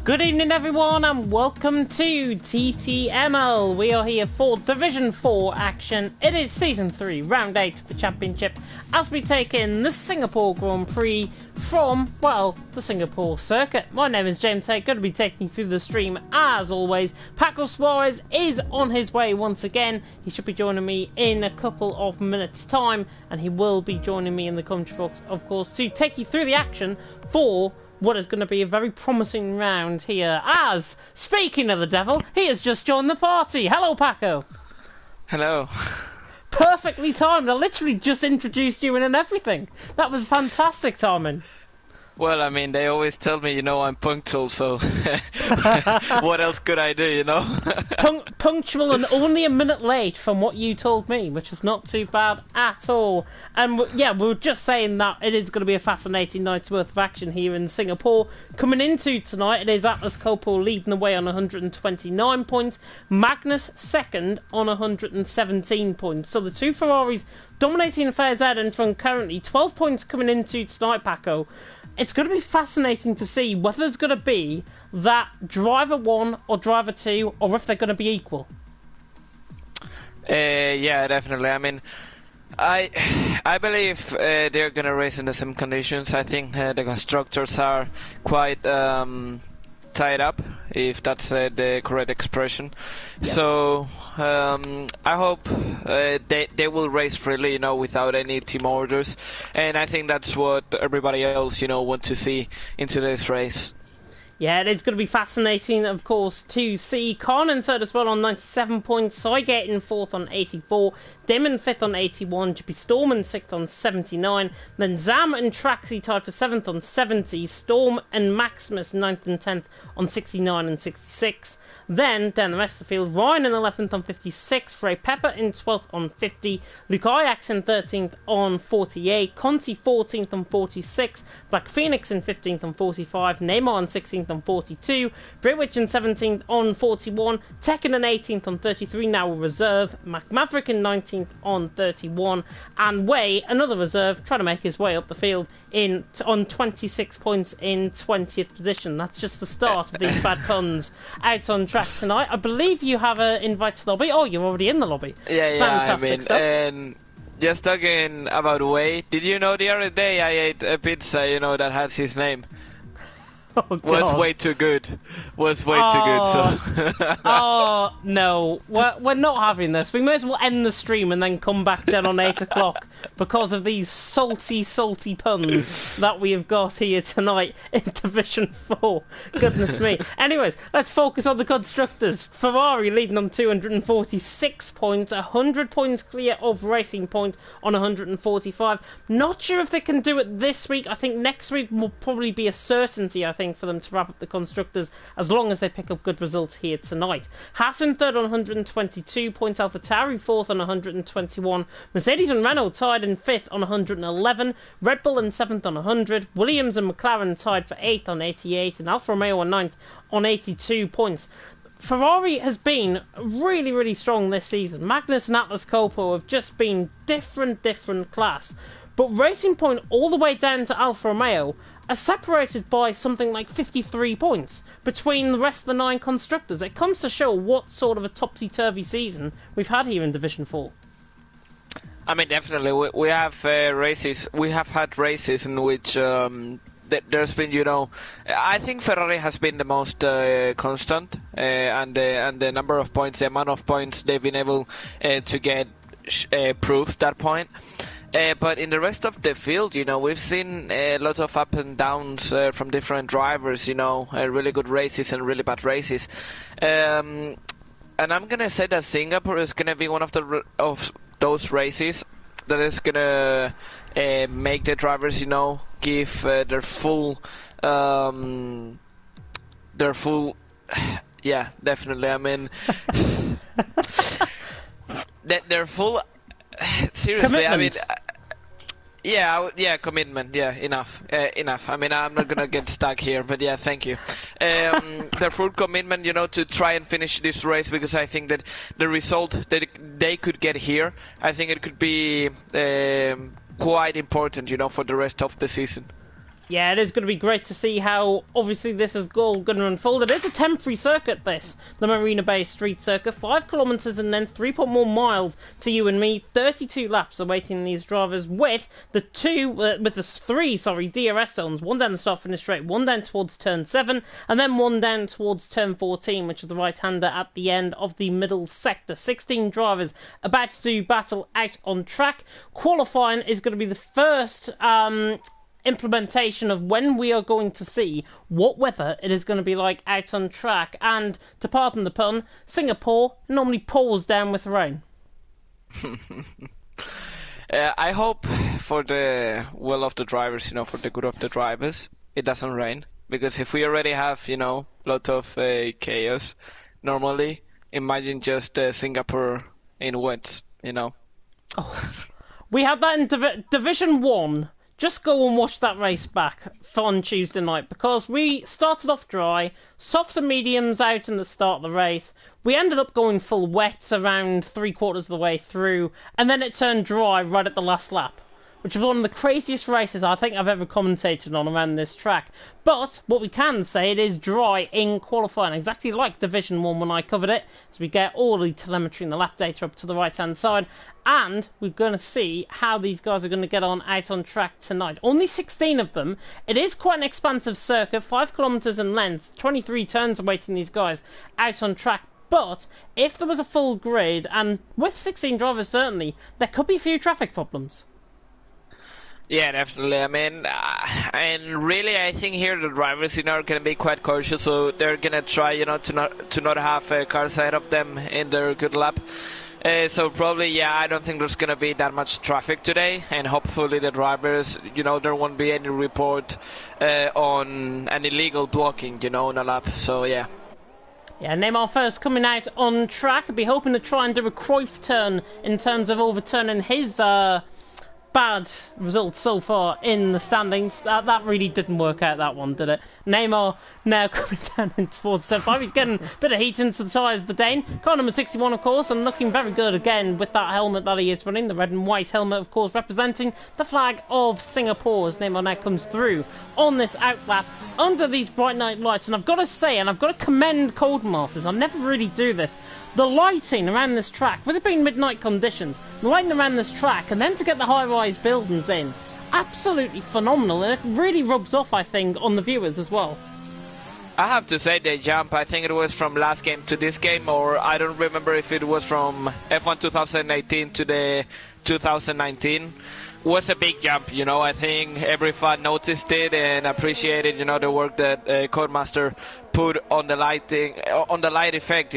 Good evening everyone and welcome to TTML. We are here for Division 4 action. It is Season 3, Round 8 of the Championship as we take in the Singapore Grand Prix from, well, the Singapore circuit. My name is James Tate, going to be taking you through the stream as always. Paco Suarez is on his way once again. He should be joining me in a couple of minutes time and he will be joining me in the commentary box, of course, to take you through the action for what is going to be a very promising round here. As, speaking of the devil, he has just joined the party. Hello, Paco. Hello. Perfectly timed. I literally just introduced you in and everything. That was fantastic timing. Well, I mean, they always tell me, I'm punctual, so what else could I do, Punctual and only a minute late from what you told me, which is not too bad at all. And yeah, we were just saying that it is going to be a fascinating night's worth of action here in Singapore. Coming into tonight, it is Atlas Coppo leading the way on 129 points, Magnus second on 117 points. So the two Ferraris dominating Fair Z in front currently, 12 points coming into tonight, Paco. It's going to be fascinating to see whether there's going to be that driver 1 or driver 2, or if they're going to be equal. Yeah, definitely. I mean, I believe they're going to race in the same conditions. I think the constructors are quite tied up, if that's the correct expression. Yeah. So I hope they will race freely, without any team orders, and I think that's what everybody else, want to see in today's race. Yeah, it's going to be fascinating, of course, to see Khan in third as well on 97 points, Sygate in fourth on 84, Damon fifth on 81, JP Storm in sixth on 79, then Zam and Traxi tied for seventh on 70, Storm and Maximus ninth and 10th on 69 and 66. Then, down the rest of the field, Ryan in 11th on 56, Ray Pepper in 12th on 50, Luke Ajax in 13th on 48, Conti 14th on 46, Black Phoenix in 15th on 45, Neymar in 16th on 42, Britwich in 17th on 41, Tekken in 18th on 33, now a reserve, Mac Maverick in 19th on 31, and Way, another reserve, trying to make his way up the field on 26 points in 20th position. That's just the start of these bad puns out on track tonight. I believe you have an invite to the lobby. Oh, you're already in the lobby. Yeah, fantastic stuff. And just talking about Way, did you know the other day I ate a pizza, that has his name? Oh, was way too good. Was way too good. So. Oh no, we're not having this. We may as well end the stream and then come back down on 8 o'clock because of these salty puns that we have got here tonight in Division 4. Goodness me. Anyways, let's focus on the constructors. Ferrari leading on 246 points, 100 points clear of Racing Point on 145. Not sure if they can do it this week. I think next week will probably be a certainty, I think, for them to wrap up the constructors as long as they pick up good results here tonight. Hassan third on 122 points, AlphaTauri fourth on 121, Mercedes and Renault tied in fifth on 111, Red Bull in seventh on 100, Williams and McLaren tied for eighth on 88, and Alfa Romeo on ninth on 82 points. Ferrari has been really strong this season. Magnus and Atlas Coppo have just been different class. But Racing Point all the way down to Alfa Romeo are separated by something like 53 points between the rest of the 9 constructors. It comes to show what sort of a topsy-turvy season we've had here in Division 4. I mean, definitely. We have races. We have had races in which there's been, I think Ferrari has been the most constant, and the number of points, the amount of points they've been able to get proves that point. But in the rest of the field, we've seen lots of up and downs from different drivers, really good races and really bad races. And I'm going to say that Singapore is going to be one of those races that is going to make the drivers, give their full, yeah, definitely. I mean, their full, seriously, I mean, yeah, commitment. Yeah, enough. I mean, I'm not gonna get stuck here, but yeah, thank you. Their full commitment, to try and finish this race, because I think that the result that they could get here, I think it could be quite important, for the rest of the season. Yeah, it is going to be great to see how, obviously, this is all going to unfold. It is a temporary circuit, this. The Marina Bay Street Circuit. 5 kilometres and then 3.1 miles to you and me. 32 laps awaiting these drivers with the three DRS zones. One down the start-finish straight, one down towards turn 7, and then one down towards turn 14, which is the right-hander at the end of the middle sector. 16 drivers about to battle out on track. Qualifying is going to be the first implementation of when we are going to see what weather it is going to be like out on track. And to pardon the pun, Singapore normally pours down with rain. I hope for the will of the drivers, for the good of the drivers, it doesn't rain. Because if we already have, lot of chaos normally, imagine just Singapore in wets, Oh, we had that in Division 1. Just go and watch that race back on Tuesday night, because we started off dry, softs and mediums out in the start of the race. We ended up going full wet around 3/4 of the way through, and then it turned dry right at the last lap, which was one of the craziest races I think I've ever commentated on around this track. But what we can say, it is dry in qualifying, exactly like Division 1 when I covered it, as we get all the telemetry and the lap data up to the right-hand side, and we're going to see how these guys are going to get on out on track tonight. Only 16 of them. It is quite an expansive circuit, 5 kilometres in length, 23 turns awaiting these guys out on track. But if there was a full grid, and with 16 drivers certainly, there could be a few traffic problems. Yeah, definitely. I mean, and really, I think here the drivers, are going to be quite cautious, so they're going to try, to not have a car side of them in their good lap. So probably, I don't think there's going to be that much traffic today, and hopefully the drivers, there won't be any report on an illegal blocking, on a lap. So yeah. Yeah, Neymar first coming out on track. I'd be hoping to try and do a Cruyff turn in terms of overturning his bad results so far in the standings. That really didn't work out, that one, did it? Neymar now coming down in towards turn 5. He's getting a bit of heat into the tyres, the Dane. Car number 61, of course, and looking very good again with that helmet that he is running. The red and white helmet, of course, representing the flag of Singapore as Neymar now comes through on this outlap under these bright night lights. And I've got to say, and I've got to commend Codemasters, I never really do this, the lighting around this track, with it being midnight conditions, the lighting around this track, and then to get the high-rise buildings in, absolutely phenomenal, and it really rubs off, I think, on the viewers as well. I have to say the jump, I think it was from last game to this game, or I don't remember if it was from F1 2018 to the 2019. Was a big jump, I think every fan noticed it and appreciated, the work that Codemaster put on the lighting, on the light effect,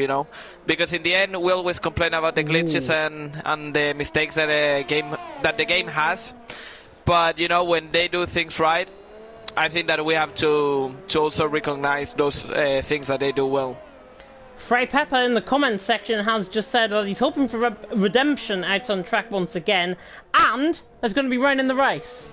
because in the end we always complain about the glitches and the mistakes that the game has, but when they do things right, I think that we have to also recognize those things that they do well. Frey Pepper in the comments section has just said that he's hoping for redemption out on track once again, and there's going to be rain in the race,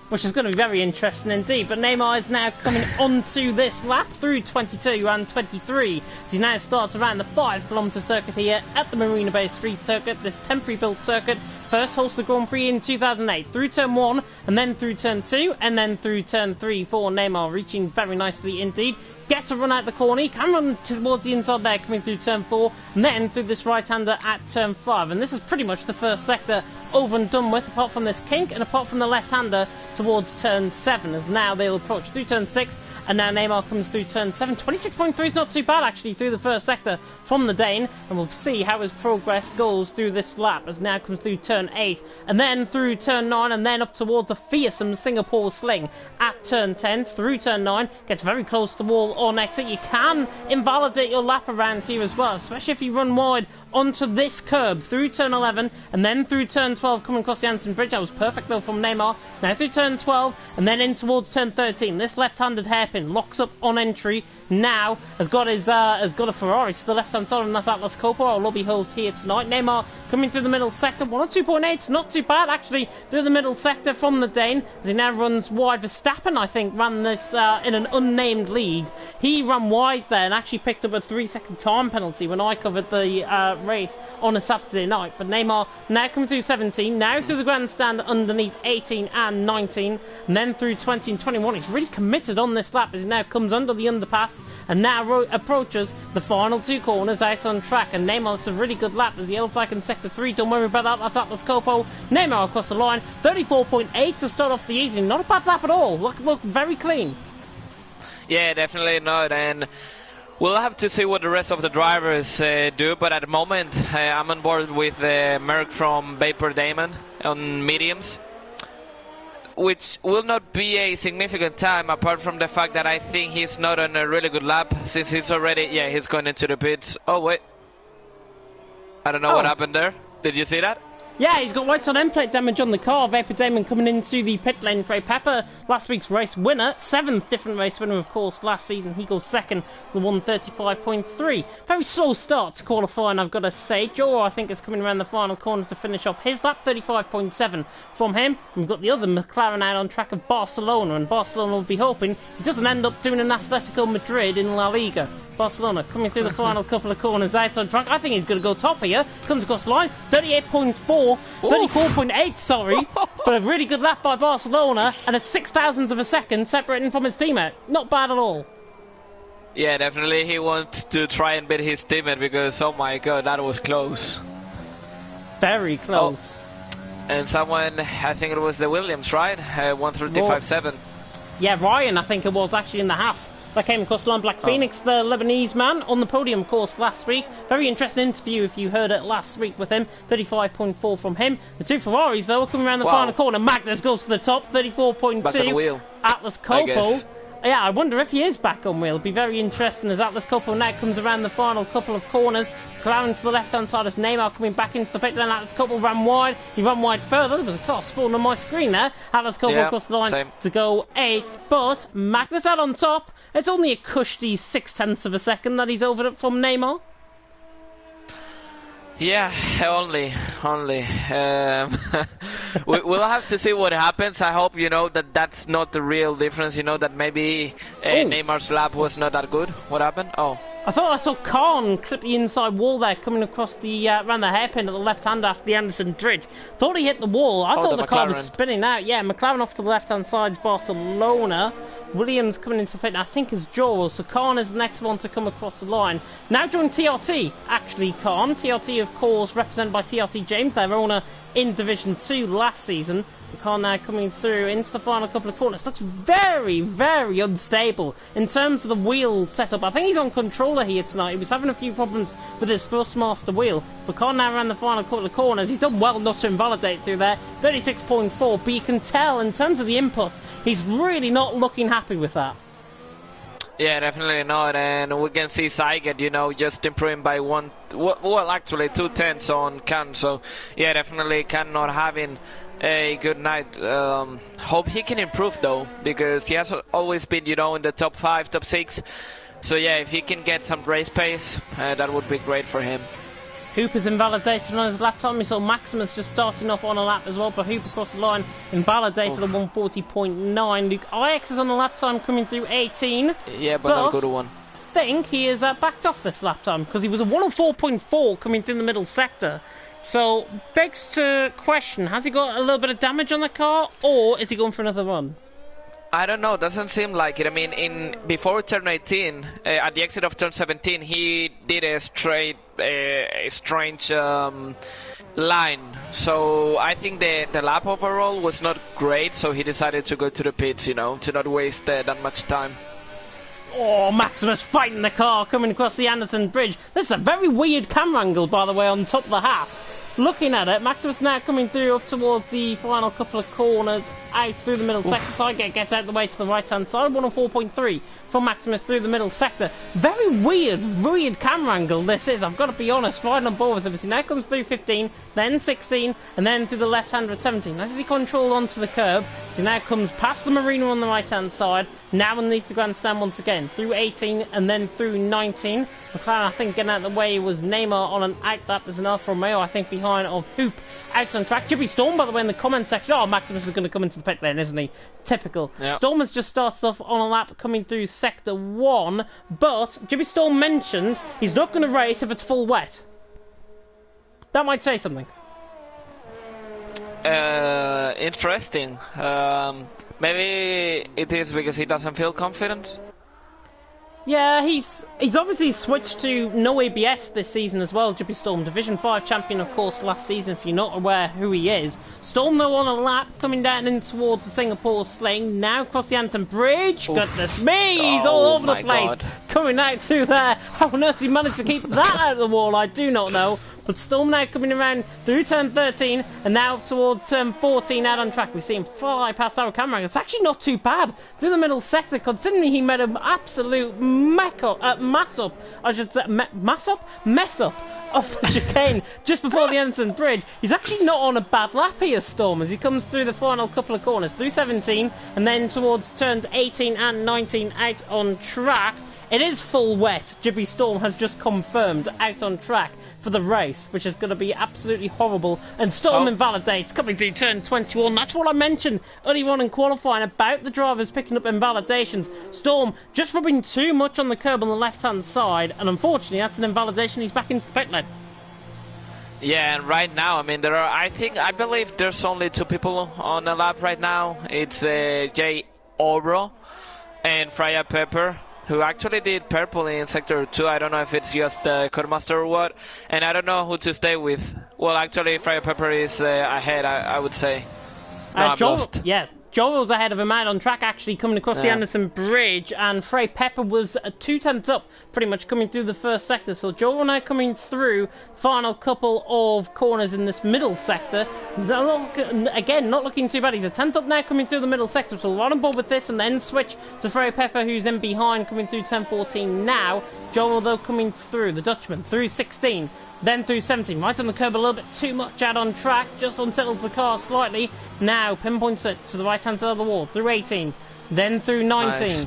which is going to be very interesting indeed. But Neymar is now coming onto this lap through 22 and 23 as he now starts around the 5 kilometre circuit here at the Marina Bay Street Circuit, this temporary built circuit. First Holster Grand Prix in 2008, through turn 1, and then through turn 2, and then through turn 3 for Neymar, reaching very nicely indeed. Gets a run out the corner, he can run towards the inside there, coming through turn 4, and then through this right-hander at turn 5. And this is pretty much the first sector over and done with, apart from this kink, and apart from the left-hander towards turn 7, as now they'll approach through turn 6, and now Neymar comes through turn 7. 26.3 is not too bad, actually, through the first sector from the Dane, and we'll see how his progress goes through this lap, as now comes through turn 8, and then through turn 9, and then up towards a fearsome Singapore sling at turn 10, through turn 9, gets very close to the wall on exit. You can invalidate your lap around here as well, especially if you run wide onto this curb through turn 11 and then through turn 12 coming across the Anson Bridge. That was perfect though from Neymar. Now through turn 12 and then in towards turn 13. This left-handed hairpin locks up on entry now has got a Ferrari to the left-hand side, and that's Atlas Coppo, our lobby host here tonight. Neymar coming through the middle sector, 102.8, not too bad actually, through the middle sector from the Dane, as he now runs wide. Verstappen, I think, ran this in an unnamed league. He ran wide there and actually picked up a 3-second time penalty when I covered the race on a Saturday night. But Neymar now coming through 17, now through the grandstand underneath 18 and 19, and then through 20 and 21. He's really committed on this lap as he now comes under the underpass and now approaches the final 2 corners out on track. And Neymar, it's a really good lap as the yellow flag in sector 3. Don't worry about that, that's Atlas Coppo. Neymar across the line, 34.8 to start off the evening. Not a bad lap at all. Look very clean. Yeah, definitely not. And we'll have to see what the rest of the drivers do, but at the moment I'm on board with Merck from Vapor Damon on mediums, which will not be a significant time apart from the fact that I think he's not on a really good lap since he's already, he's going into the pits. Oh wait, I don't know what happened there. Did you see that? Yeah, he's got whites on end plate damage on the car. Vapor Damon coming into the pit lane. Frey Pepper, last week's race winner, 7th different race winner, of course, last season. He goes second with 135.3. Very slow start to qualifying, I've got to say. Joe, I think, is coming around the final corner to finish off his lap, 35.7 from him. We've got the other McLaren out on track of Barcelona, and Barcelona will be hoping he doesn't end up doing an Atletico Madrid in La Liga. Barcelona coming through the final couple of corners out on track. I think he's going to go top here. Comes across the line, 34.8, sorry. But a really good lap by Barcelona, and a 0.006 of a second separating from his teammate. Not bad at all. Yeah, definitely he wants to try and beat his teammate because, oh my god, that was close. Very close. And someone, I think it was the Williams, right? 135.7. Yeah, Ryan, I think it was actually in the Haas. That came across the line. Black Phoenix, the Lebanese man, on the podium, of course, last week. Very interesting interview if you heard it last week with him. 35.4 from him. The 2 Ferraris, though, are coming around the final corner. Magnus goes to the top, 34.2. Atlas Coppo. Yeah, I wonder if he is back on wheel. It'll be very interesting as Atlas Coppo now comes around the final couple of corners. McLaren to the left-hand side as Neymar coming back into the pit lane. Atlas Coppo ran wide. He ran wide further. There was a car spawned on my screen there. Atlas Coppo across the line to go 8th. But Magnus out on top. It's only a cushy 0.6 of a second that he's over it from Neymar. Yeah, only. We'll have to see what happens. I hope, that's not the real difference, that maybe Neymar's lap was not that good. What happened? I thought I saw Khan clip the inside wall there coming across the around the hairpin at the left hand after the Anderson bridge. Thought he hit the wall. I thought the car was spinning out. Yeah, McLaren off to the left hand side, Barcelona. Williams coming into the pit, I think, is Joel. So Khan is the next one to come across the line. Now joined TRT, actually, Khan. TRT, of course, represented by TRT James, their owner in Division 2 last season. The car now coming through into the final couple of corners. Looks very, very unstable in terms of the wheel setup. I think he's on controller here tonight. He was having a few problems with his Thrustmaster wheel. But car now around the final couple of corners. He's done well not to invalidate through there. 36.4. But you can tell in terms of the input, he's really not looking happy with that. Yeah, definitely not. And we can see Saiget, just improving by 2 tenths on Can. So, yeah, definitely Can not having a good night. Hope he can improve though, because he has always been, in the top 5, top 6. So yeah, if he can get some race pace, that would be great for him. Hoop is invalidated on his lap time. We saw Maximus just starting off on a lap as well, but Hoop across the line invalidated at 140.9. Luke Ix is on the lap time coming through 18. Yeah, but not a good one. I think he is backed off this lap time because he was a 104.4 coming through the middle sector. So, begs to question, has he got a little bit of damage on the car, or is he going for another run? I don't know, doesn't seem like it. I mean, before turn 18, at the exit of turn 17, he did a strange line. So, I think the lap overall was not great, so he decided to go to the pits, to not waste that much time. Oh, Maximus fighting the car coming across the Anderson Bridge. This is a very weird camera angle, by the way, on top of the Haas. Looking at it, Maximus now coming through up towards the final couple of corners, out through the middle sector. Side gets out the way to the right-hand side. 104.3 from Maximus through the middle sector. Very weird camera angle this is, I've got to be honest, riding on board with him. As he now comes through 15, then 16, and then through the left-hander at 17. As he controlled onto the curb, as he now comes past the Marina on the right-hand side, now underneath the grandstand once again. McLaren through 18 and then through 19. McLaren, I think, getting out of the way was Neymar on an out lap. There's an Alfa Romeo, I think, behind of Hoop out on track. Jibby Storm, by the way, in the comment section. Oh, Maximus is going to come into the pit lane, isn't he? Typical. Yep. Storm has just started off on a lap coming through sector 1, but Jibby Storm mentioned he's not going to race if it's full wet. That might say something. Interesting. Maybe it is because he doesn't feel confident. Yeah, he's obviously switched to no ABS this season as well. Jibby Storm, Division 5 champion, of course, last season, if you're not aware who he is. Storm, though, on a lap, coming down in towards the Singapore Sling, now across the Anton Bridge. Oof. Goodness me, he's all over the place. God. Coming out through there. How on earth he managed to keep that out of the wall, I do not know. But Storm now coming around through turn 13 and now towards turn 14 out on track. We see him fly past our camera. It's actually not too bad through the middle sector, considering he made an absolute mess up off the chicane just before the Anton Bridge. He's actually not on a bad lap here, Storm, as he comes through the final couple of corners through 17 and then towards turns 18 and 19 out on track. It is full wet. Jibby Storm has just confirmed out on track for the race, which is going to be absolutely horrible. And Storm invalidates coming through turn 21. That's what I mentioned earlier on in qualifying about the drivers picking up invalidations. Storm just rubbing too much on the curb on the left-hand side, and unfortunately that's an invalidation. He's back into the pit lane. Yeah, and right now, I mean, I believe there's only 2 people on the lap right now. It's Jay Oro and Freya Pepper, who actually did purple in Sector 2. I don't know if it's just Codemaster or what. And I don't know who to stay with. Well, actually, Freya Pepper is ahead, I would say. No, I'm lost. Yeah, Joel's ahead of him out on track, actually, coming across the Anderson Bridge. And Freya Pepper was 2 tenths up, pretty much coming through the first sector. So Joel now coming through final couple of corners in this middle sector. Again, not looking too bad. He's a 10th up now coming through the middle sector. So we're on board with this and then switch to Freya Pepper, who's in behind, coming through 10-14 now. Joel, though, coming through, the Dutchman, through 16. Then through 17, right on the curb a little bit too much out on track, just unsettles the car slightly. Now pinpoints it to the right hand side of the wall, through 18, then through 19. Nice.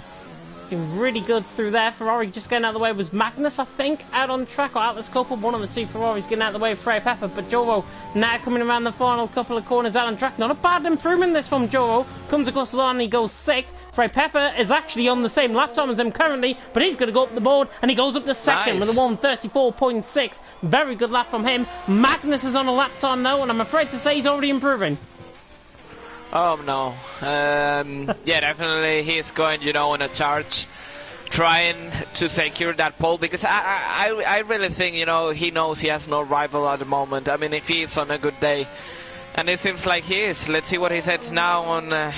Looking really good through there. Ferrari just getting out of the way was Magnus, I think, out on track, or Atlas Copel, one of the 2 Ferraris getting out of the way of Freya Pepper. But Joro now coming around the final couple of corners out on track. Not a bad improvement this from Joro. Comes across the line and he goes 6th. Freya Pepper is actually on the same lap time as him currently, but he's going to go up the board and he goes up to 2nd with a 1:34.6. Very good lap from him. Magnus is on a lap time though, and I'm afraid to say he's already improving. Oh no. Yeah, definitely he's going, on a charge, trying to secure that pole, because I really think, he knows he has no rival at the moment. I mean, if he's on a good day, and it seems like he is. Let's see what he says now on the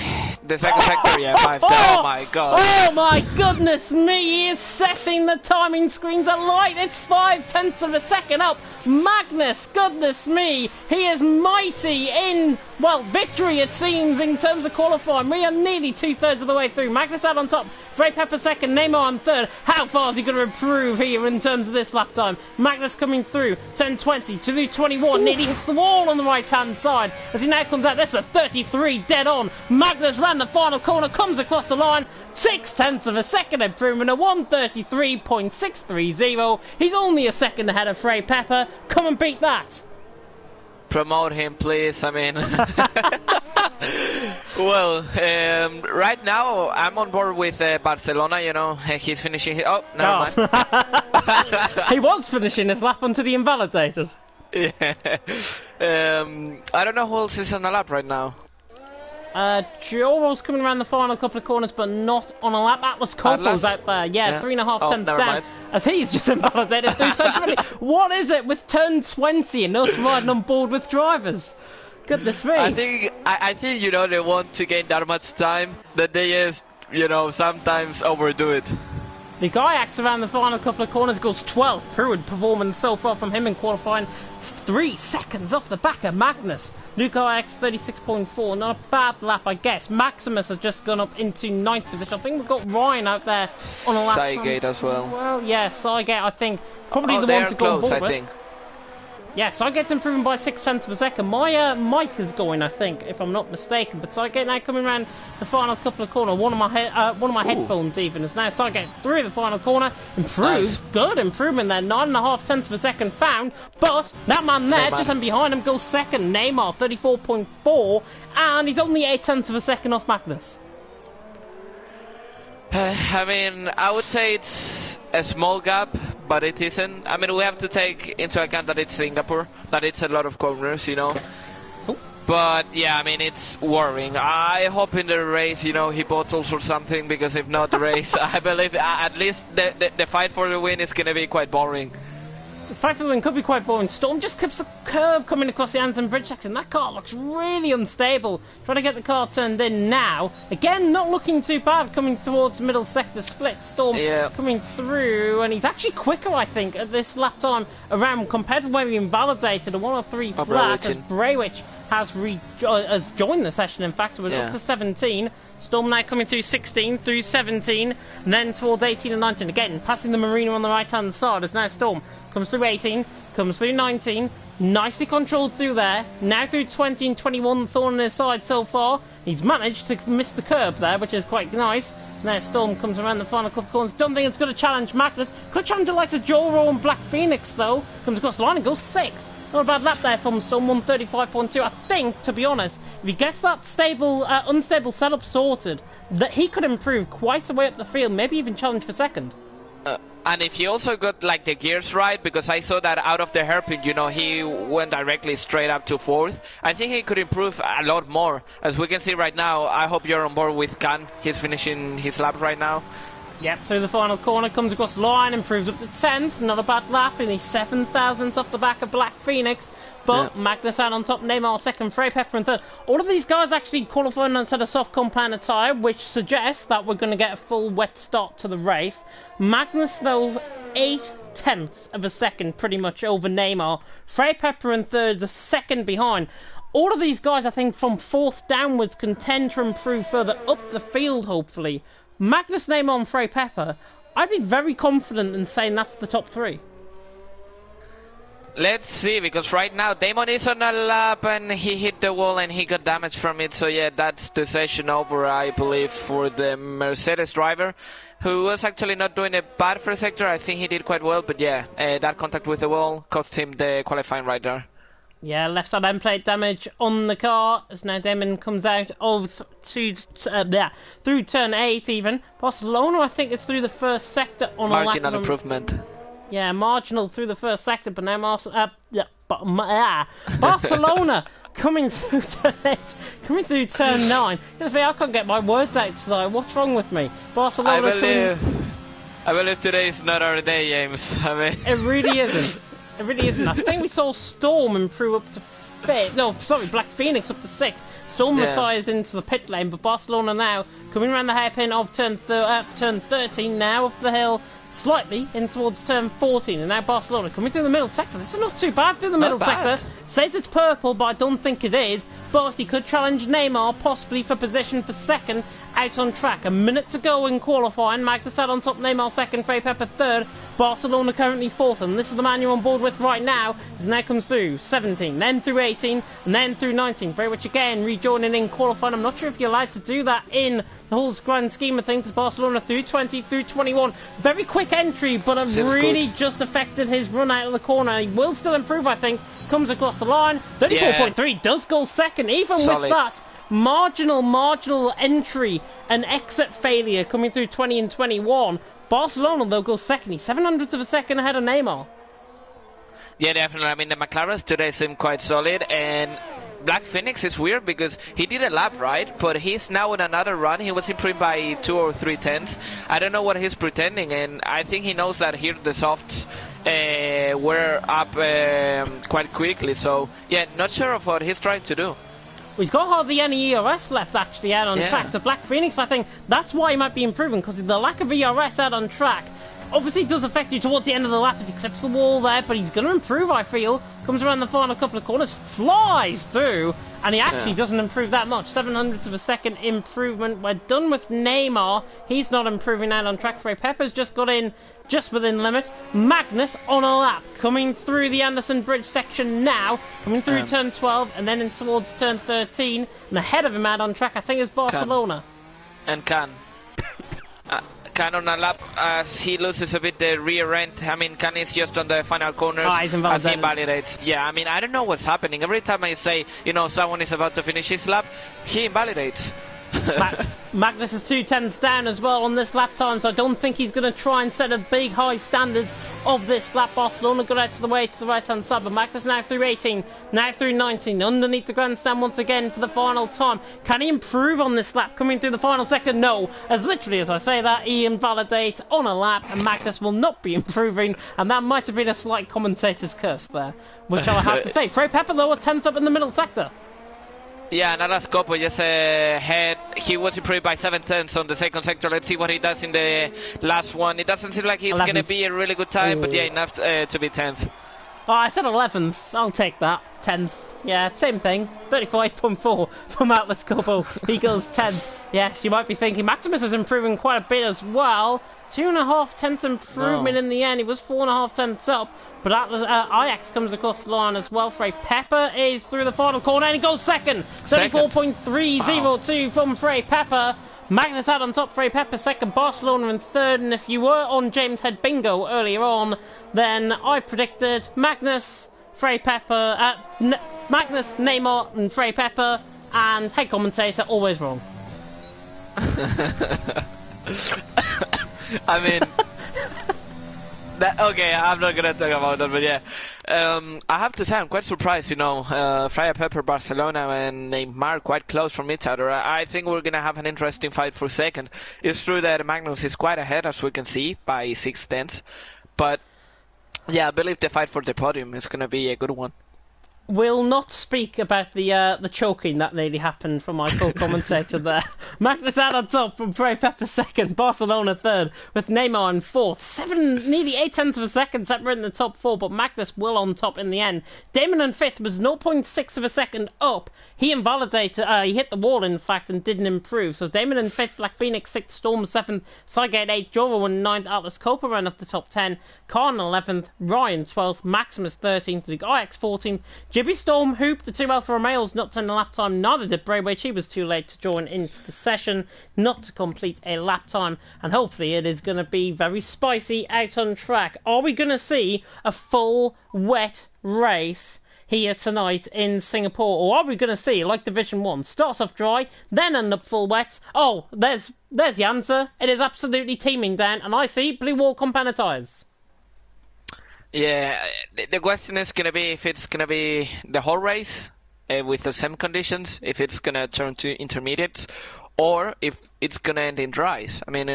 second sector. Yeah, 5. Oh my god. Oh my goodness me. He is setting the timing screens alight. It's 5 tenths of a second up. Magnus, goodness me. He is mighty in, well, victory it seems in terms of qualifying. We are nearly 2/3 of the way through. Magnus out on top. Freya Pepper 2nd, Neymar on 3rd. How far is he going to improve here in terms of this lap time? Magnus coming through, turn 20 to 21, nearly hits the wall on the right-hand side. As he now comes out, that's a 33 dead on. Magnus ran the final corner, comes across the line, 6/10 of a second improvement, a 1:33.630. He's only a second ahead of Freya Pepper. Come and beat that. Promote him, please. I mean, well, right now I'm on board with Barcelona. He's finishing. Oh, never mind. He was finishing his lap until he invalidated. Yeah. I don't know who else is on the lap right now. Joro's coming around the final couple of corners, but not on a lap. Atlas Copel's out there. Yeah, 3.5 tenths down. Mind. As he's just invalidated through turn 20. What is it with turn 20 and us riding on board with drivers? Goodness me. I think they want to gain that much time that they just, sometimes overdo it. The guy acts around the final couple of corners, goes 12th. Pruitt performance so far from him in qualifying. 3 seconds off the back of Magnus. Luca X 36.4, not a bad lap, I guess. Maximus has just gone up into 9th position. I think we've got Ryan out there on a lap. Sygate as well. Well, yeah, Sygate, I think, probably the one to go on board with. Yeah, Sidegate's improving by 0.6 per second. My mic is going, I think, if I'm not mistaken. But Sidegate now coming around the final couple of corners. One of my headphones even is now Sidegate through the final corner. Improves. Nice. Good improvement there. 9.5 tenths per second found. But that man there, just in behind him, goes second. Neymar, 34.4. And he's only 8 tenths of a second off Magnus. I mean, I would say it's a small gap, but it isn't. I mean, we have to take into account that it's Singapore, that it's a lot of corners, you know. Ooh. But yeah, I mean, it's worrying. I hope in the race, you know, he bottles or something, because if not the race, I believe at least the fight for the win is going to be quite boring. The fight for the win could be quite boring. Storm just keeps a curve coming across the Anderson Bridge section. That car looks really unstable. Trying to get the car turned in now. Again, not looking too bad coming towards the middle sector split. Storm coming through, and he's actually quicker, I think, at this lap time around compared to where we invalidated a 103 flat as Brejwich has joined the session, in fact, so we're up to 17. Storm now coming through 16, through 17, and then towards 18 and 19. Again, passing the Marina on the right-hand side as now Storm comes through 18, comes through 19, nicely controlled through there. Now through 20 and 21, thorn on his side so far. He's managed to miss the curb there, which is quite nice. Now Storm comes around the final couple of corners. Don't think it's going to challenge Magnus. Could challenge the likes of Joro and Black Phoenix, though. Comes across the line and goes 6th. Not a bad lap there from Storm, 135.2. I think, to be honest, if he gets that unstable setup sorted, that he could improve quite a way up the field, maybe even challenge for second. And if he also got like the gears right, because I saw that out of the hairpin, you know, he went directly straight up to 4th. I think he could improve a lot more. As we can see right now, I hope you're on board with Khan. He's finishing his lap right now. Yep, through the final corner, comes across the line, improves up to 10th. Not a bad lap, in his 7,000th off the back of Black Phoenix. But Magnus out on top, Neymar second, Frey Pepper in third. All of these guys actually qualifying on a set of soft compound tyre, which suggests that we're going to get a full wet start to the race. Magnus, though, 8 tenths of a second pretty much over Neymar. Frey Pepper in third, a second behind. All of these guys, I think, from 4th downwards can tend to improve further up the field, hopefully. Magnus, Neymar and Frey Pepper, I'd be very confident in saying that's the top 3. Let's see, because right now Damon is on a lap and he hit the wall and he got damage from it. So yeah, that's the session over, I believe, for the Mercedes driver, who was actually not doing a bad first sector. I think he did quite well, but yeah, that contact with the wall cost him the qualifying right there. Yeah, left side end plate damage on the car as now Damon comes out of through turn 8 even. Barcelona, I think, is through the first sector on marginal a lap improvement. Yeah, marginal through the first sector, but now Barcelona coming through turn 8, coming through turn 9. I can't get my words out tonight. What's wrong with me? Barcelona. I believe today is not our day, James. I mean, it really isn't. It really isn't. I think we saw Storm improve up to 5th. No, sorry, Black Phoenix up to 6th. Storm retires into the pit lane, but Barcelona now coming around the hairpin of turn 13 now up the hill, slightly in towards turn 14, and now Barcelona coming through the middle sector. This is not too bad through the middle sector. Says it's purple, but I don't think it is. But he could challenge Neymar, possibly for position for second, out on track. A minute to go in qualifying. Magnus out on top, Neymar second, Frey Pepper third. Barcelona currently 4th, and this is the man you're on board with right now, as now comes through 17, then through 18, and then through 19. Very much again rejoining in qualifying. I'm not sure if you're allowed to do that in the whole grand scheme of things, as Barcelona through 20, through 21. Very quick entry, but it really just affected his run out of the corner. He will still improve, I think. Comes across the line. 34.3 does go second, even with that. Marginal entry and exit failure coming through 20 and 21. Barcelona, though, goes second. He's 700ths of a second ahead of Neymar. Yeah, definitely. I mean, the McLarens today seem quite solid, and Black Phoenix is weird because he did a lap, right? But he's now in another run. He was improved by 2 or 3 tenths. I don't know what he's pretending, and I think he knows that here the softs were up quite quickly. So, yeah, not sure of what he's trying to do. He's got hardly any ERS left, actually, out on track. So Black Phoenix, I think that's why he might be improving, because the lack of ERS out on track obviously does affect you towards the end of the lap as he clips the wall there, but he's going to improve, I feel. Comes around the final couple of corners, flies through, and he actually doesn't improve that much. 700ths of a second improvement. We're done with Neymar. He's not improving out on track. Frey Pepper's just got in just within limit. Magnus on a lap, coming through the Anderson Bridge section now, coming through turn 12, and then in towards turn 13, and ahead of him out on track, I think, is Barcelona. And Can on a lap as he loses a bit the rear end. I mean, Can is just on the final corners as he invalidates. Yeah, I mean, I don't know what's happening. Every time I say, you know, someone is about to finish his lap, he invalidates. Magnus is 2 tenths down as well on this lap time, so I don't think he's going to try and set a big high standards of this lap. Barcelona got out to the way to the right hand side, but Magnus now through 18, now through 19, underneath the grandstand once again for the final time. Can he improve on this lap coming through the final sector? No, as literally as I say that, he invalidates on a lap, and Magnus will not be improving, and that might have been a slight commentator's curse there, which I'll have to say. Frey Pepper though, a 10th up in the middle sector. Yeah, Naras Copo just had, he was improved by 7 tenths on the second sector. Let's see what he does in the last one. It doesn't seem like he's going to be a really good time, but yeah, enough to be 10th. Oh, I said 11th. I'll take that. 10th. Yeah, same thing. 35.4 from Atlas Copo. He goes 10th. Yes, you might be thinking Maximus is improving quite a bit as well. 2.5 tenths improvement in the end. He was 4.5 tenths up. But Atlas, Ajax comes across the line as well. Frey Pepper is through the final corner and he goes second. 34.302 from Frey Pepper. Magnus out on top, Frey Pepper second, Barcelona in third, and if you were on James Head Bingo earlier on, then I predicted Magnus, Frey Pepper, Magnus, Neymar, and Frey Pepper, and head commentator, always wrong. I mean... okay, I'm not gonna talk about that, but yeah. I have to say, I'm quite surprised, you know, Frey Pepper, Barcelona, and Neymar quite close from each other. I think we're gonna have an interesting fight for second. It's true that Magnus is quite ahead, as we can see, by 6 tenths. But, yeah, I believe the fight for the podium is gonna be a good one. We'll not speak about the choking that nearly happened from my co-commentator there. Magnus out on top from Frey Pepper second, Barcelona third, with Neymar in fourth. Nearly 8 tenths of a second separating the top four, but Magnus will on top in the end. Damon in fifth was 0.6 of a second up. He invalidated, he hit the wall in fact and didn't improve. So Damon in fifth, Black Phoenix sixth, Storm seventh, Cygate 8th, Joro in ninth, Atlas Copa ran off the top 10, Khan 11th, Ryan 12th, Maximus 13th, Luke Ix 14th, Jibby Storm Hoop, the 2 Alpha Romeos not in the lap time, neither did Braywage, he was too late to join into the session, not to complete a lap time, and hopefully it is going to be very spicy out on track. Are we going to see a full wet race here tonight in Singapore, or are we going to see, like Division 1, start off dry, then end up full wet? Oh, there's the answer. It is absolutely teeming down, and I see blue wall compound tyres. Yeah, the question is going to be if it's going to be the whole race with the same conditions, if it's going to turn to intermediates, or if it's going to end in dries. I mean,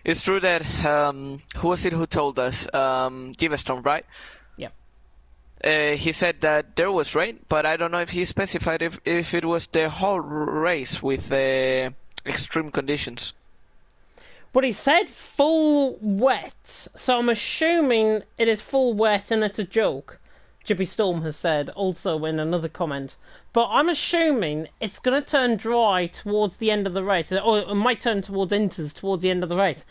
it's true that, who was it who told us? Givestorm, right? He said that there was rain, but I don't know if he specified if it was the whole race with extreme conditions. But he said full wet, so I'm assuming it is full wet and it's a joke. Jibby Storm has said also in another comment. But I'm assuming it's going to turn dry towards the end of the race, or it might turn towards inters towards the end of the race.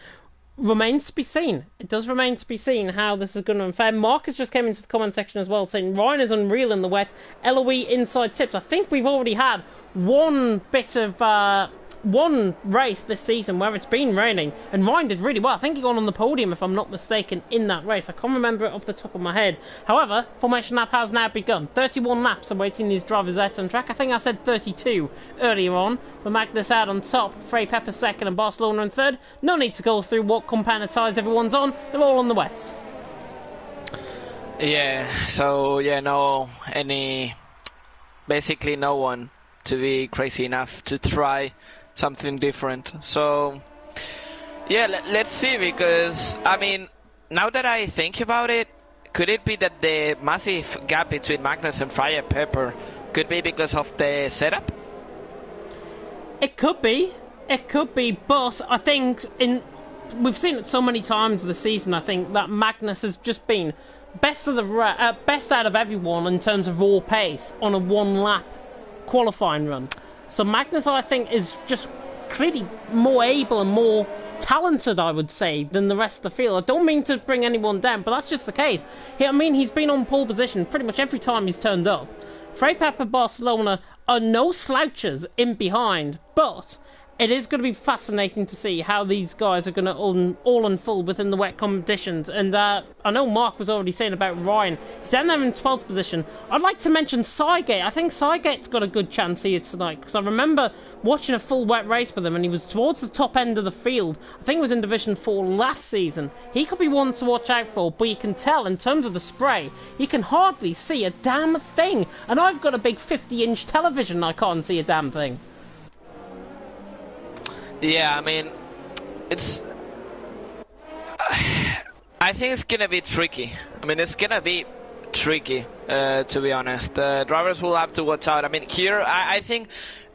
Remains to be seen. It does remain to be seen how this is going to unfold. Marcus just came into the comment section as well saying Ryan is unreal in the wet. LOE inside tips. I think we've already had one bit of one race this season where it's been raining and Ryan did really well. I think he got on the podium if I'm not mistaken in that race. I can't remember it off the top of my head. However, formation lap has now begun. 31 laps awaiting these drivers out on track. I think I said 32 earlier on. But Magnus out on top, Frey Pepper second and Barcelona in third. No need to go through what compound tyres everyone's on. They're all on the wet. Yeah, so yeah, basically no one to be crazy enough to try something different. So yeah, let's see, because I mean, now that I think about it, could it be that the massive gap between Magnus and Frey Pepper could be because of the setup? It could be, but I think we've seen it so many times this season, I think, that Magnus has just been best out of everyone in terms of raw pace on a one-lap qualifying run. So Magnus, I think, is just clearly more able and more talented, I would say, than the rest of the field. I don't mean to bring anyone down, but that's just the case. I mean, he's been on pole position pretty much every time he's turned up. Frey Pepper, Barcelona are no slouches in behind, but it is going to be fascinating to see how these guys are going to all unfold within the wet conditions. And I know Mark was already saying about Ryan. He's down there in 12th position. I'd like to mention Cygate. I think Cygate's got a good chance here tonight, because I remember watching a full wet race with him, and he was towards the top end of the field. I think it was in Division 4 last season. He could be one to watch out for, but you can tell in terms of the spray, he can hardly see a damn thing. And I've got a big 50-inch television, I can't see a damn thing. Yeah, I mean, it's... I think it's gonna be tricky. I mean, it's gonna be tricky, to be honest. Drivers will have to watch out. I mean, here, I think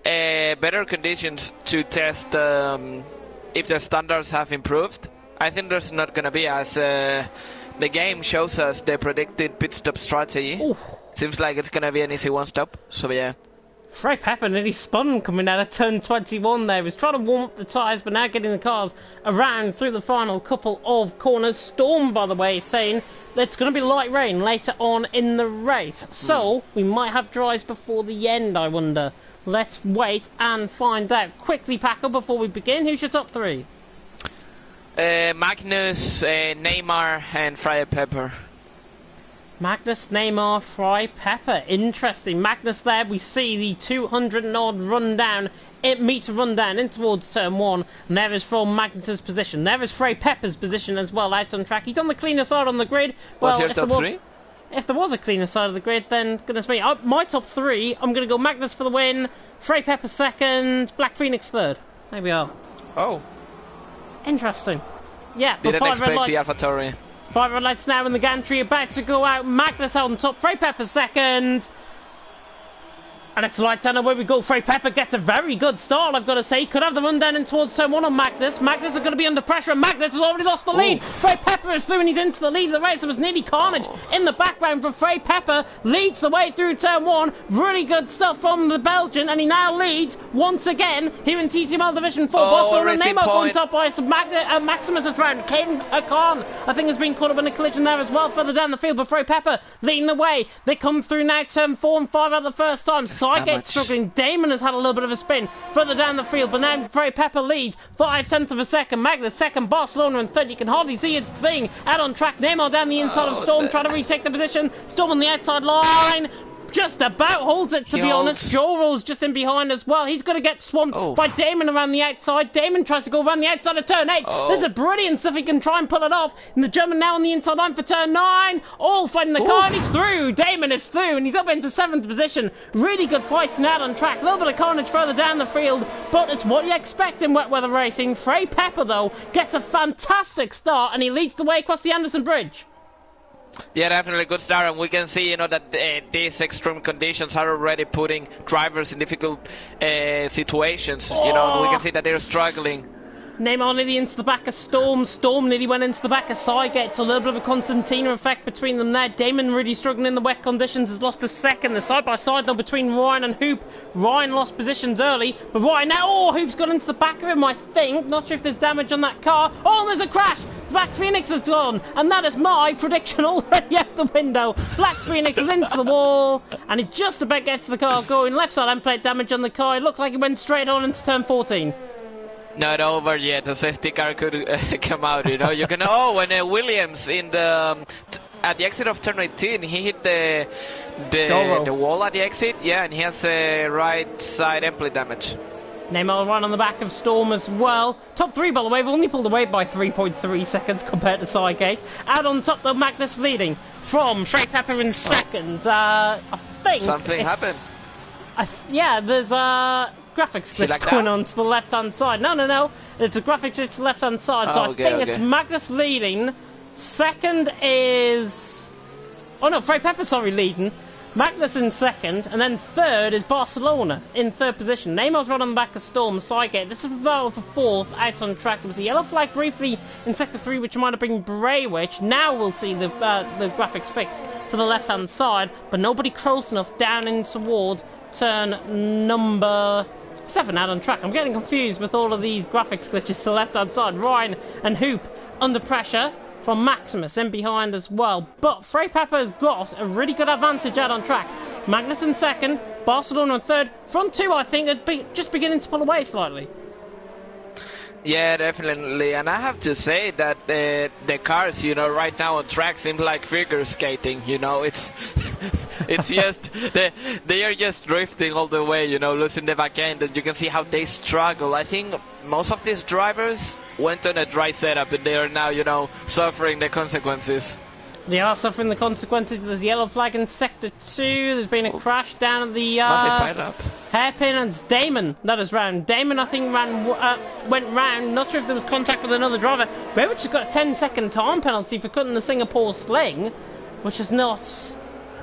better conditions to test if the standards have improved. I think there's not gonna be, as the game shows us the predicted pit stop strategy. Ooh. Seems like it's gonna be an easy one stop, so yeah. Frey Pepper nearly spun coming out of turn 21 there. He was trying to warm up the tyres, but now getting the cars around through the final couple of corners. Storm, by the way, saying that it's going to be light rain later on in the race. So, we might have dries before the end, I wonder. Let's wait and find out. Quickly, Paco, before we begin, who's your top three? Magnus, Neymar, and Frey Pepper. Magnus, Neymar, Frey Pepper. Interesting. Magnus there, we see the 200 and odd meter run down in towards turn 1. And there is from Magnus's position. There is Frey Pepper's position as well out on track. He's on the cleaner side on the grid. What's your top three? If there was a cleaner side of the grid, then goodness me. My top three, I'm going to go Magnus for the win, Frey Pepper second, Black Phoenix third. There we are. Oh. Interesting. Yeah, didn't expect the AlphaTauri. 5 red lights now in the gantry, about to go out. Magnus on top, Frey Pepper second. And it's lights down away we go. Frey Pepper gets a very good start, I've got to say. Could have the run down in towards turn 1 on Magnus. Magnus is going to be under pressure, and Magnus has already lost the lead. Frey Pepper is through, and he's into the lead of the race. It was nearly carnage in the background, but Frey Pepper leads the way through turn 1. Really good stuff from the Belgian, and he now leads once again here in TTML Division 4. Barcelona and Neymar going top by Maximus is round. Caden Khan, I think, has been caught up in a collision there as well, further down the field, but Frey Pepper leading the way. They come through now, turn 4 and 5 out the first time. Cygate struggling. Damon has had a little bit of a spin further down the field, but now Frey Pepper leads 0.5 of a second. Magnus second, Barcelona in third. You can hardly see a thing out on track. Neymar down the inside of Storm, trying to retake the position. Storm on the outside line. Just about holds it, to be honest. Joral's just in behind as well. He's going to get swamped by Damon around the outside. Damon tries to go around the outside of turn 8. There's a brilliant stuff he can try and pull it off. And the German now on the inside line for turn 9. All fighting the car, and he's through. Damon is through, and he's up into 7th position. Really good fights now on track. A little bit of carnage further down the field, but it's what you expect in wet weather racing. Frey Pepper, though, gets a fantastic start, and he leads the way across the Anderson Bridge. Yeah, definitely good start, and we can see, you know, that these extreme conditions are already putting drivers in difficult situations. You know, we can see that they're struggling. Neymar nearly into the back of Storm. Storm nearly went into the back of Cygate. It's a little bit of a concertina effect between them there. Damon really struggling in the wet conditions, has lost a second. The side-by-side, though, between Ryan and Hoop. Ryan lost positions early, but Ryan now, Hoop's got into the back of him, I think. Not sure if there's damage on that car. There's a crash. Black Phoenix has gone, and that is my prediction already out the window. Black Phoenix is into the wall, and he just about gets the car going. Left side end plate damage on the car. It looks like he went straight on into turn 14. Not over yet. The safety car could come out, you know. You can when Williams in the at the exit of turn 18, he hit the wall at the exit. Yeah, and he has right side end plate damage. Neymar right on the back of Storm as well. Top 3, by the way, have only pulled away by 3.3 seconds compared to Cygate. Out on top, though, Magnus leading from Frey Pepper in second. I think something happened. Yeah, there's graphics glitch going on to the left-hand side. No. It's a graphics glitch to the left-hand side. So I think it's Magnus leading. Second is... Frey Pepper, leading. Magnus in second, and then third is Barcelona in third position. Neymar's right on the back of Storm, Sygate. This is the battle for fourth, out on track. There was a yellow flag briefly in sector 3, which might have been Braywich. Now we'll see the graphics fixed to the left-hand side, but nobody close enough down in towards turn number 7 out on track. I'm getting confused with all of these graphics glitches to the left-hand side. Ryan and Hoop under pressure from Maximus in behind as well. But Frey Pepper has got a really good advantage out on track. Magnus in second, Barcelona in third. Front two, I think, are just beginning to pull away slightly. Yeah, definitely. And I have to say that the cars, you know, right now on track seem like figure skating. You know, it's just they are just drifting all the way. You know, losing the back end, and you can see how they struggle. I think most of these drivers went on a dry setup, and they are now, you know, suffering the consequences. They are suffering the consequences. There's a yellow flag in sector 2. There's been a crash down at the hairpin, and it's Damon that is round. Damon, I think, went round. Not sure if there was contact with another driver. Brevich has got a 10-second time penalty for cutting the Singapore sling, which is not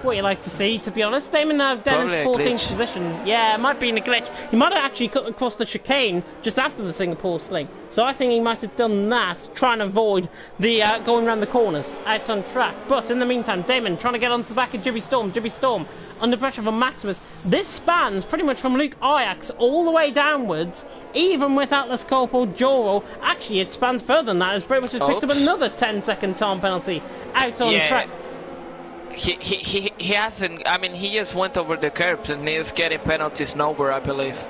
what you like to see, to be honest. Damon now down into 14th position. Yeah, it might be in a glitch. He might have actually cut across the chicane just after the Singapore sling. So I think he might have done that, trying to avoid the going around the corners out on track. But in the meantime, Damon trying to get onto the back of Jibby Storm. Jibby Storm under pressure from Maximus. This spans pretty much from Luke Ajax all the way downwards, even with Atlas Corporal Joro. Actually, it spans further than that, as Braywood has picked up another 10-second time penalty out on track. He hasn't. I mean, he just went over the curbs and he's getting penalties nowhere, I believe.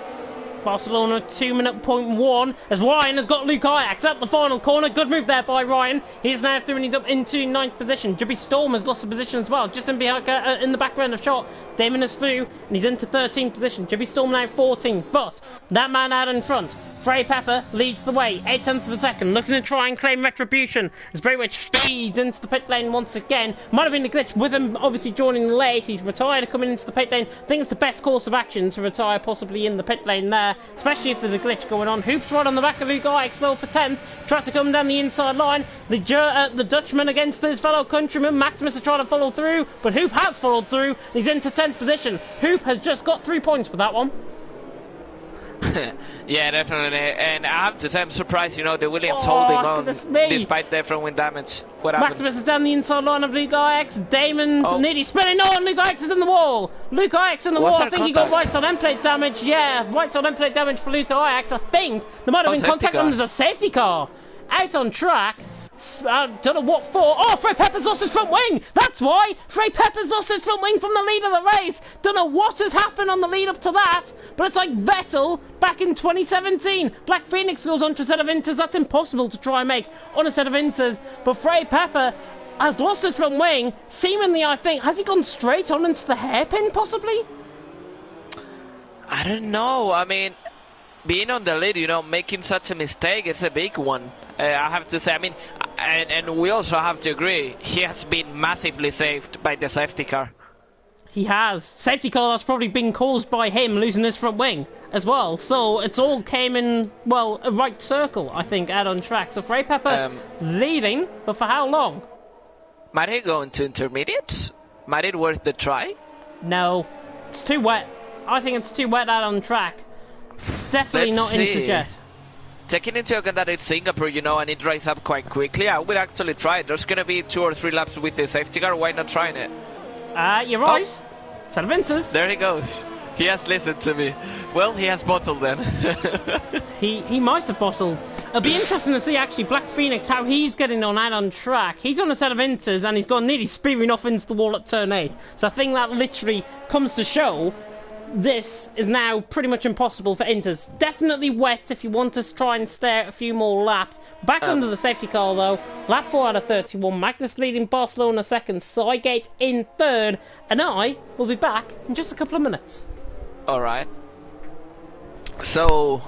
Barcelona 2-minute.1 as Ryan has got Luke Ajax at the final corner. Good move there by Ryan. He's now throwing it up into 9th position. Jibby Storm has lost the position as well, just in the background of shot. Damon is through and he's into 13th position. Jibby Storm now 14th, but that man out in front, Frey Pepper, leads the way, 0.8 of a second, looking to try and claim retribution as very much speeds into the pit lane once again. Might have been a glitch with him obviously joining late. He's retired coming into the pit lane. I think it's the best course of action to retire possibly in the pit lane there, especially if there's a glitch going on. Hoops right on the back of Luke Ajax though for 10th, tries to come down the inside line. The Dutchman against his fellow countryman, Maximus is trying to follow through, but Hoop has followed through. He's into 10th position. Hoop has just got 3 points with that one. Yeah, definitely. And I have to say, I'm surprised, you know, the Williams holding on despite the front wing damage. What happened? Maximus is down the inside line of Luke Ajax. Damon nearly spinning on. Luke Ajax is in the wall. Luke Ajax in the wall. I think he got right side end plate damage. Yeah, right side end plate damage for Luke Ajax. I think there might have been contact on as a safety car. Out on track. Don't know what for. Oh, Frey Pepper's lost his front wing. That's why. Frey Pepper's lost his front wing from the lead of the race. Don't know what has happened on the lead up to that, but it's like Vettel back in 2017. Black Phoenix goes on to a set of inters. That's impossible to try and make on a set of inters. But Frey Pepper has lost his front wing. Seemingly, I think, has he gone straight on into the hairpin, possibly? I don't know. I mean, being on the lead, you know, making such a mistake is a big one. I have to say, I mean, and we also have to agree, he has been massively saved by the safety car. He has. Safety car that's probably been caused by him losing his front wing as well. So it's all came in, well, a right circle, I think, out on track. So Frey Pepper leading, but for how long? Might he go into intermediates? Might it worth the try? No. It's too wet. I think it's too wet out on track. It's definitely not Interjet. Taking into account that it's Singapore, you know, and it dries up quite quickly, I would actually try it. There's going to be 2 or 3 laps with the safety car. Why not trying it? You're right. Set of inters. There he goes. He has listened to me. Well, he has bottled then. he might have bottled. It'll be interesting to see, actually, Black Phoenix, how he's getting on out on track. He's on a set of inters, and he's gone nearly spearing off into the wall at turn 8. So I think that literally comes to show this is now pretty much impossible for inters. Definitely wet if you want to try and stare at a few more laps. Back under the safety car though. Lap 4 out of 31. Magnus leading Barcelona second. Sygate in third. And I will be back in just a couple of minutes. Alright. So,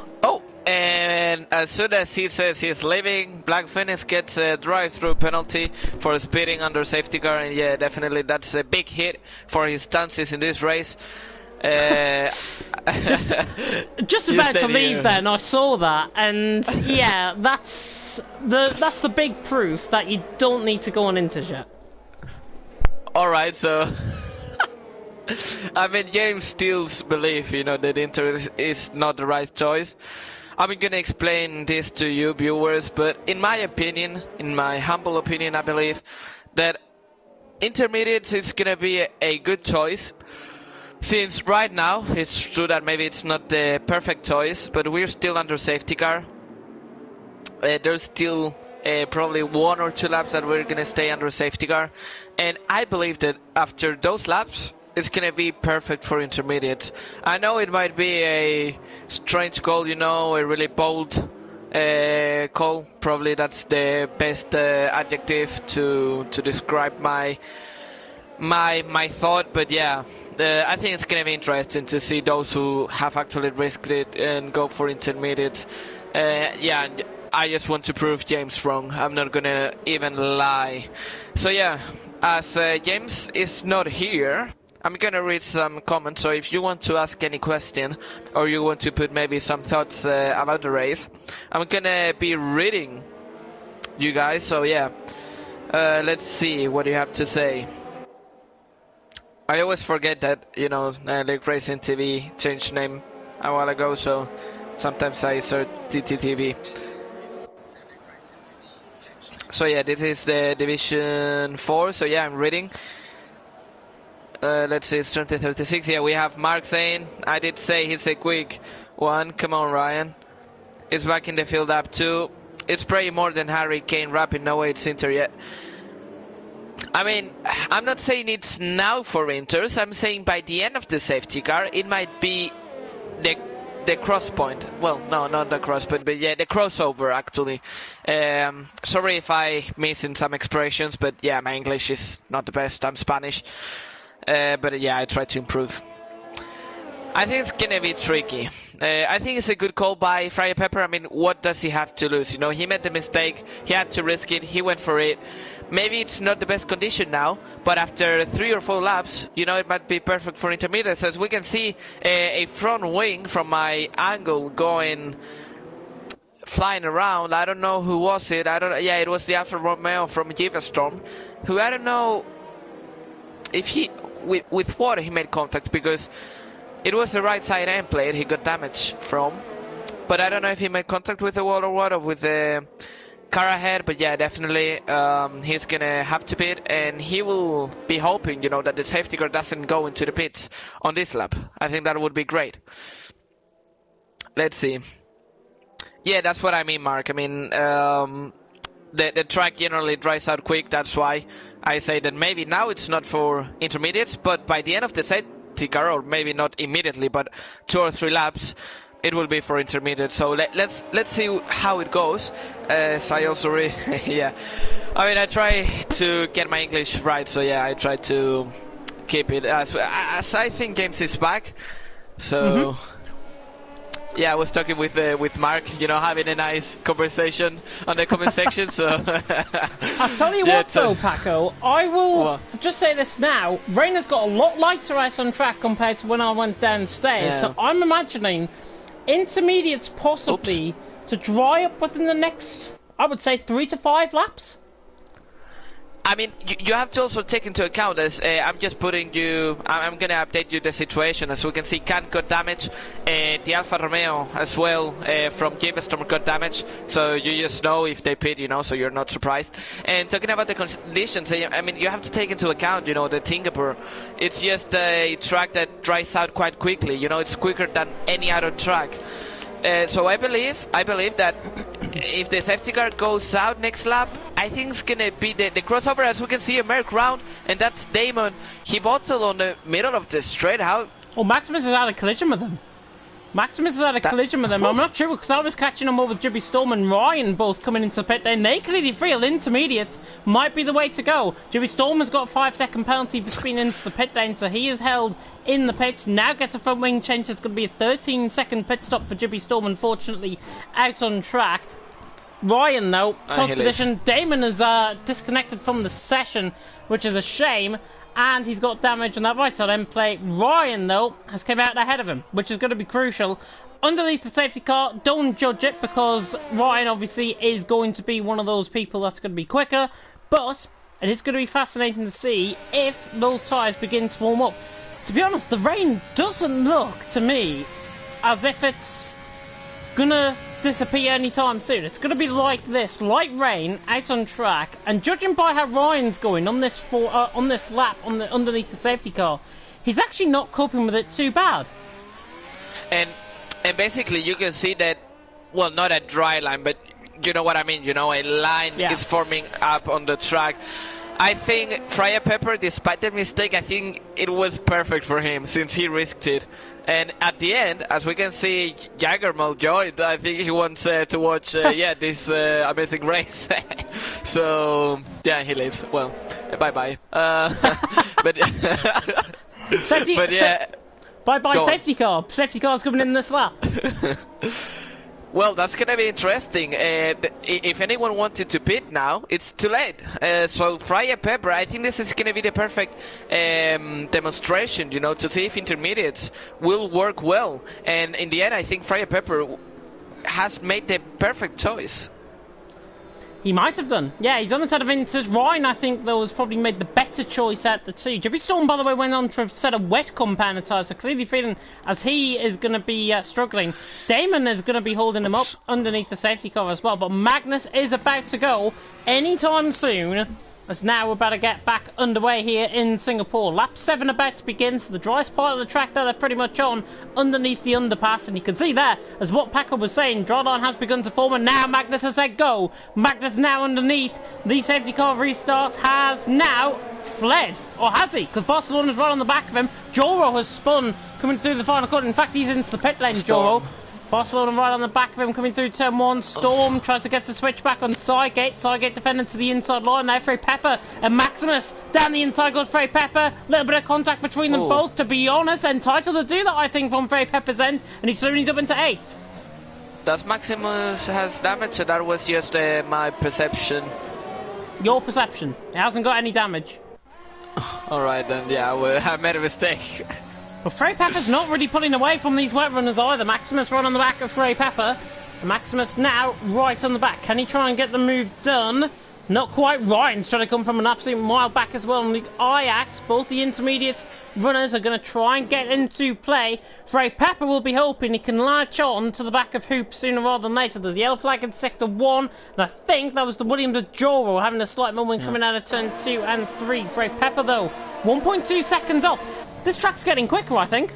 and as soon as he says he's leaving, Black Phoenix gets a drive-through penalty for speeding under safety car. And yeah, definitely that's a big hit for his chances in this race. Just about to leave then, I saw that, and yeah, that's the big proof that you don't need to go on Interjet. Alright, so I mean, James still believes, that Inter is not the right choice. I'm gonna explain this to you viewers, but in my opinion, in my humble opinion, I believe that intermediates is gonna be a good choice. Since right now, it's true that maybe it's not the perfect choice, but we're still under safety car. There's still probably 1 or 2 laps that we're gonna stay under safety car, and I believe that after those laps, it's gonna be perfect for intermediates. I know it might be a strange call, a really bold call. Probably that's the best adjective to describe my thought. But yeah, I think it's gonna be interesting to see those who have actually risked it and go for intermediates. Yeah, I just want to prove James wrong. I'm not gonna even lie. So yeah, as James is not here, I'm gonna read some comments, so if you want to ask any question, or you want to put maybe some thoughts about the race, I'm gonna be reading you guys, so yeah. Let's see what you have to say. I always forget that, like RacingTV changed name a while ago, so sometimes I search TTTV. So yeah, this is the Division 4, so yeah, I'm reading. Let's see, it's 2036. Yeah, we have Mark saying, I did say he's a quick one. Come on, Ryan. He's back in the field up 2. It's probably more than Harry Kane rapping. No way it's Inter yet. I mean, I'm not saying it's now for Inters. I'm saying by the end of the safety car, it might be the cross point. Well, no, not the cross point, but yeah, the crossover actually. Sorry if I miss in some expressions, but yeah, my English is not the best. I'm Spanish. But yeah, I try to improve. I think it's gonna be tricky. I think it's a good call by Friar Pepper. I mean, what does he have to lose? He made the mistake. He had to risk it. He went for it. Maybe it's not the best condition now, but after 3 or 4 laps, it might be perfect for intermediates. As we can see, a front wing from my angle flying around. I don't know who was it. Yeah, it was the Alfa Romeo from Giverstorm, who I don't know if he with what he made contact, because it was the right side end plate he got damage from, but I don't know if he made contact with the wall or what, or with the car ahead. But yeah, definitely he's gonna have to pit, and he will be hoping that the safety car doesn't go into the pits on this lap. I think that would be great. Let's see. Yeah, that's what I mean, Mark. I mean, the track generally dries out quick. That's why I say that maybe now it's not for intermediates, but by the end of the safety car, or maybe not immediately, but 2 or 3 laps, it will be for intermediates. So let's see how it goes. As I also read, yeah. I mean, I try to get my English right, so yeah, I try to keep it as I think James is back. So. Yeah, I was talking with Mark, having a nice conversation on the comment section. So I'll tell you what, though, Paco, I will just say this now. Marina's got a lot lighter ice on track compared to when I went downstairs. Yeah. So I'm imagining intermediates possibly to dry up within the next, I would say, 3 to 5 laps. I mean, you have to also take into account, as I'm just putting you, I'm going to update you the situation. As we can see, Kant got damage, the Alfa Romeo as well from Giverstorm got damage, so you just know if they pit, so you're not surprised. And talking about the conditions, I mean, you have to take into account, the Singapore. It's just a track that dries out quite quickly, it's quicker than any other track. So I believe that if the safety car goes out next lap, I think it's gonna be the crossover. As we can see, a Merc round, and that's Damon. He bottled on the middle of the straight. How? Oh, Maximus has had a collision with him. I'm not sure, because I was catching him up with Jibby Storm and Ryan both coming into the pit lane. They clearly feel intermediate might be the way to go. Jibby Storm has got a 5-second penalty for spinning into the pit lane, so he is held in the pits. Now gets a front wing change. It's going to be a 13-second pit stop for Jibby Storm, unfortunately out on track. Ryan, though, 12th position. Damon is disconnected from the session, which is a shame. And he's got damage on that right side end plate. Ryan, though, has come out ahead of him, which is going to be crucial. Underneath the safety car, don't judge it, because Ryan obviously is going to be one of those people that's going to be quicker. But it is going to be fascinating to see if those tyres begin to warm up. To be honest, the rain doesn't look to me as if it's gonna disappear anytime soon. It's gonna be like this, light rain out on track, and judging by how Ryan's going on this lap underneath the safety car, he's actually not coping with it too bad. And basically you can see that, well, not a dry line, but you know what I mean, you know, a line is forming up on the track. I think Fryer Pepper, despite the mistake, I think it was perfect for him since he risked it. And at the end, as we can see, Jaggermal joined. I think he wants to watch this amazing race. So, yeah, he leaves. Well, bye-bye. But yeah. Bye-bye safety car. Safety car's coming in this lap. Well, that's going to be interesting. If anyone wanted to pit now, it's too late. So Fryer Pepper, I think this is going to be the perfect demonstration, you know, to see if intermediates will work well. And in the end, I think Fryer Pepper has made the perfect choice. He might have done. Yeah, he's on a set of inters. Ryan, I think, though, has probably made the better choice at the two. Jeffrey Storm, by the way, went on to a set of wet compounder tyres, so clearly feeling as he is going to be struggling. Damon is going to be holding him up underneath the safety car as well, but Magnus is about to go anytime soon. As now we're about to get back underway here in Singapore. Lap 7 about to begin, so the driest part of the track there they're pretty much on underneath the underpass, and you can see there, as what Paco was saying, draw line has begun to form, and now Magnus has said go. Magnus now underneath the safety car restart has now fled, or has he? Because Barcelona's right on the back of him. Joro has spun coming through the final cut. In fact, he's into the pit lane, Joro. Barcelona right on the back of him coming through turn 1. Storm tries to get the switch back on Sygate. Sygate defending to the inside line. Now Frey Pepper and Maximus down the inside goes Frey Pepper. A little bit of contact between them both, to be honest. Entitled to do that, I think, from Frey Pepper's end. And he's slowing up into 8th. Does Maximus has damage, or that was just my perception? Your perception. It hasn't got any damage. Alright then, yeah, I made a mistake. Well, Frey Pepper's not really pulling away from these wet runners either. Maximus right on the back of Frey Pepper. And Maximus now right on the back. Can he try and get the move done? Not quite. Ryan's trying to come from an absolute mile back as well. And the Ajax, both the intermediate runners, are going to try and get into play. Frey Pepper will be hoping he can latch on to the back of Hoop sooner rather than later. There's the yellow flag in sector 1. And I think that was the Williams of Joro having a slight moment coming out of turn 2 and 3. Frey Pepper, though, 1.2 seconds off. This track's getting quicker, I think.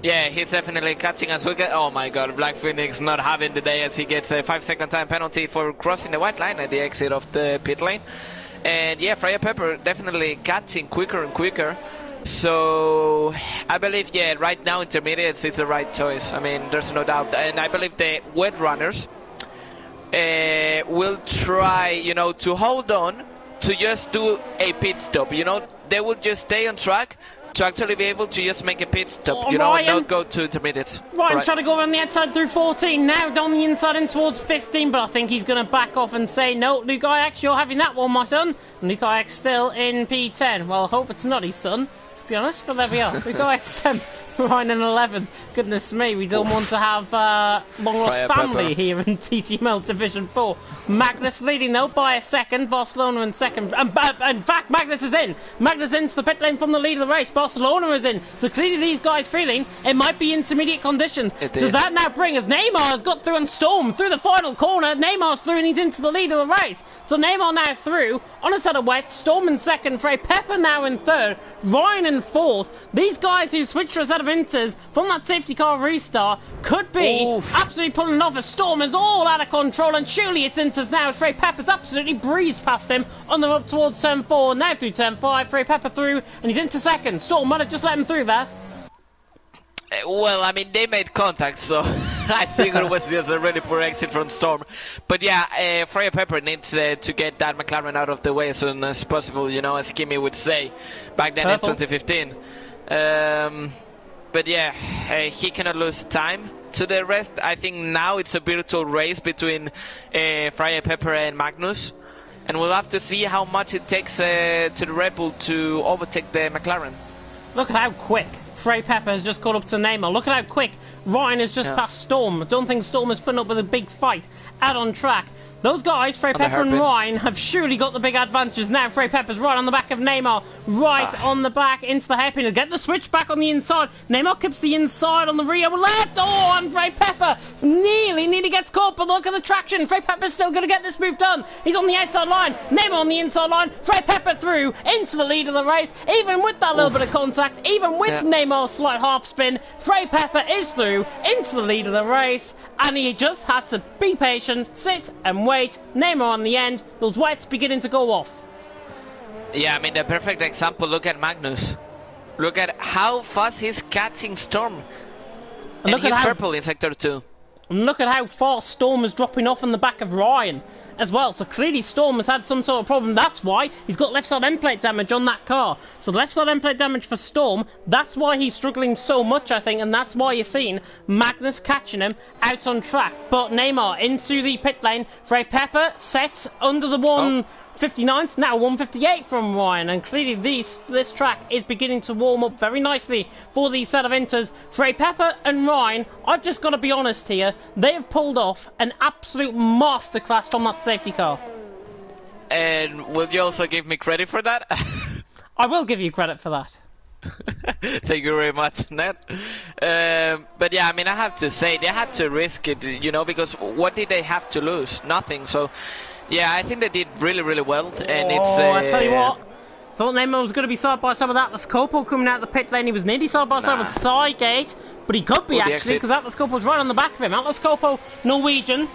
Yeah, he's definitely catching us. Oh my god, Black Phoenix not having the day as he gets a 5-second time penalty for crossing the white line at the exit of the pit lane. And yeah, Fryer Pepper definitely catching quicker and quicker. So I believe, yeah, right now intermediates is the right choice. I mean, there's no doubt. And I believe the wet runners will try, you know, to hold on to just do a pit stop. You know, they will just stay on track to actually be able to just make a pit stop, you know, and not go to intermediates. Ryan's trying to go around the outside through 14, now down the inside in towards 15, but I think he's going to back off and say, no, Luke Ajax, you're having that one, my son. And Luke Ajax still in P10. Well, I hope it's not his son, to be honest, but there we are. Luke Ajax 10th, Ryan in 11th. Goodness me, we don't want to have long-lost family here in TTML Division 4. Magnus leading though by a second, Barcelona in second, and in fact Magnus is in. Magnus into the pit lane from the lead of the race. Barcelona is in, so clearly these guys feeling it might be intermediate conditions. Does that now bring, as Neymar has got through and Storm through the final corner, Neymar's through and he's into the lead of the race. So Neymar now through on a set of wet, Storm in second, Frey Pepper now in third, Ryan in fourth. These guys who switched to a set of inters from that safety car restart could be absolutely pulling off. A Storm is all out of control, and surely it's inters now. Frey Pepper's absolutely breezed past him on them up towards turn 4, now through turn 5. Frey Pepper through, and he's into second. Storm might have just let him through there. Well, I mean, they made contact, so I think it was just a really poor exit from Storm. But yeah, Fryer Pepper needs to get that McLaren out of the way as soon as possible, you know, as Kimi would say back then in 2015. But yeah, he cannot lose time to the rest. I think now it's a virtual race between Fryer Pepper and Magnus, and we'll have to see how much it takes to the Red Bull to overtake the McLaren. Look at how quick Frey Pepper has just caught up to Neymar. Look at how quick Ryan has just passed Storm. I don't think Storm is putting up with a big fight out on track. Those guys, Frey Pepper and Ryan, have surely got the big advantages now. Frey Pepper's right on the back of Neymar, right on the back into the hairpin. He'll get the switch back on the inside. Neymar keeps the inside on the rear left. Oh, and Frey Pepper nearly gets caught, but look at the traction. Frey Pepper's still going to get this move done. He's on the outside line. Neymar on the inside line. Frey Pepper through into the lead of the race. Even with that little bit of contact, even with Neymar's slight half spin, Frey Pepper is through into the lead of the race. And he just had to be patient, sit and wait. Neymar on the end, those wets beginning to go off. Yeah, I mean, the perfect example, look at Magnus. Look at how fast he's catching Storm. And he's purple in Sector 2. And look at how far Storm is dropping off on the back of Ryan as well. So clearly Storm has had some sort of problem. That's why he's got left side end plate damage on that car. So left side end plate damage for Storm. That's why he's struggling so much, I think. And that's why you're seeing Magnus catching him out on track. But Neymar into the pit lane. Frey Pepper sets under the 159, now 158 from Ryan, and clearly this track is beginning to warm up very nicely for these set of inters. Frey Pepper and Ryan, I've just got to be honest here, they have pulled off an absolute masterclass from that safety car. And will you also give me credit for that? I will give you credit for that. Thank you very much, Ned. But yeah, I mean, I have to say, they had to risk it, you know, because what did they have to lose? Nothing, so... Yeah, I think they did really, really well, and I tell you what, thought Neymar was going to be side by side with Atlas Coppo coming out of the pit lane. He was nearly side by side with Sygate, but he could be actually, because Atlas Coppo was right on the back of him. Atlas Coppo, Norwegian,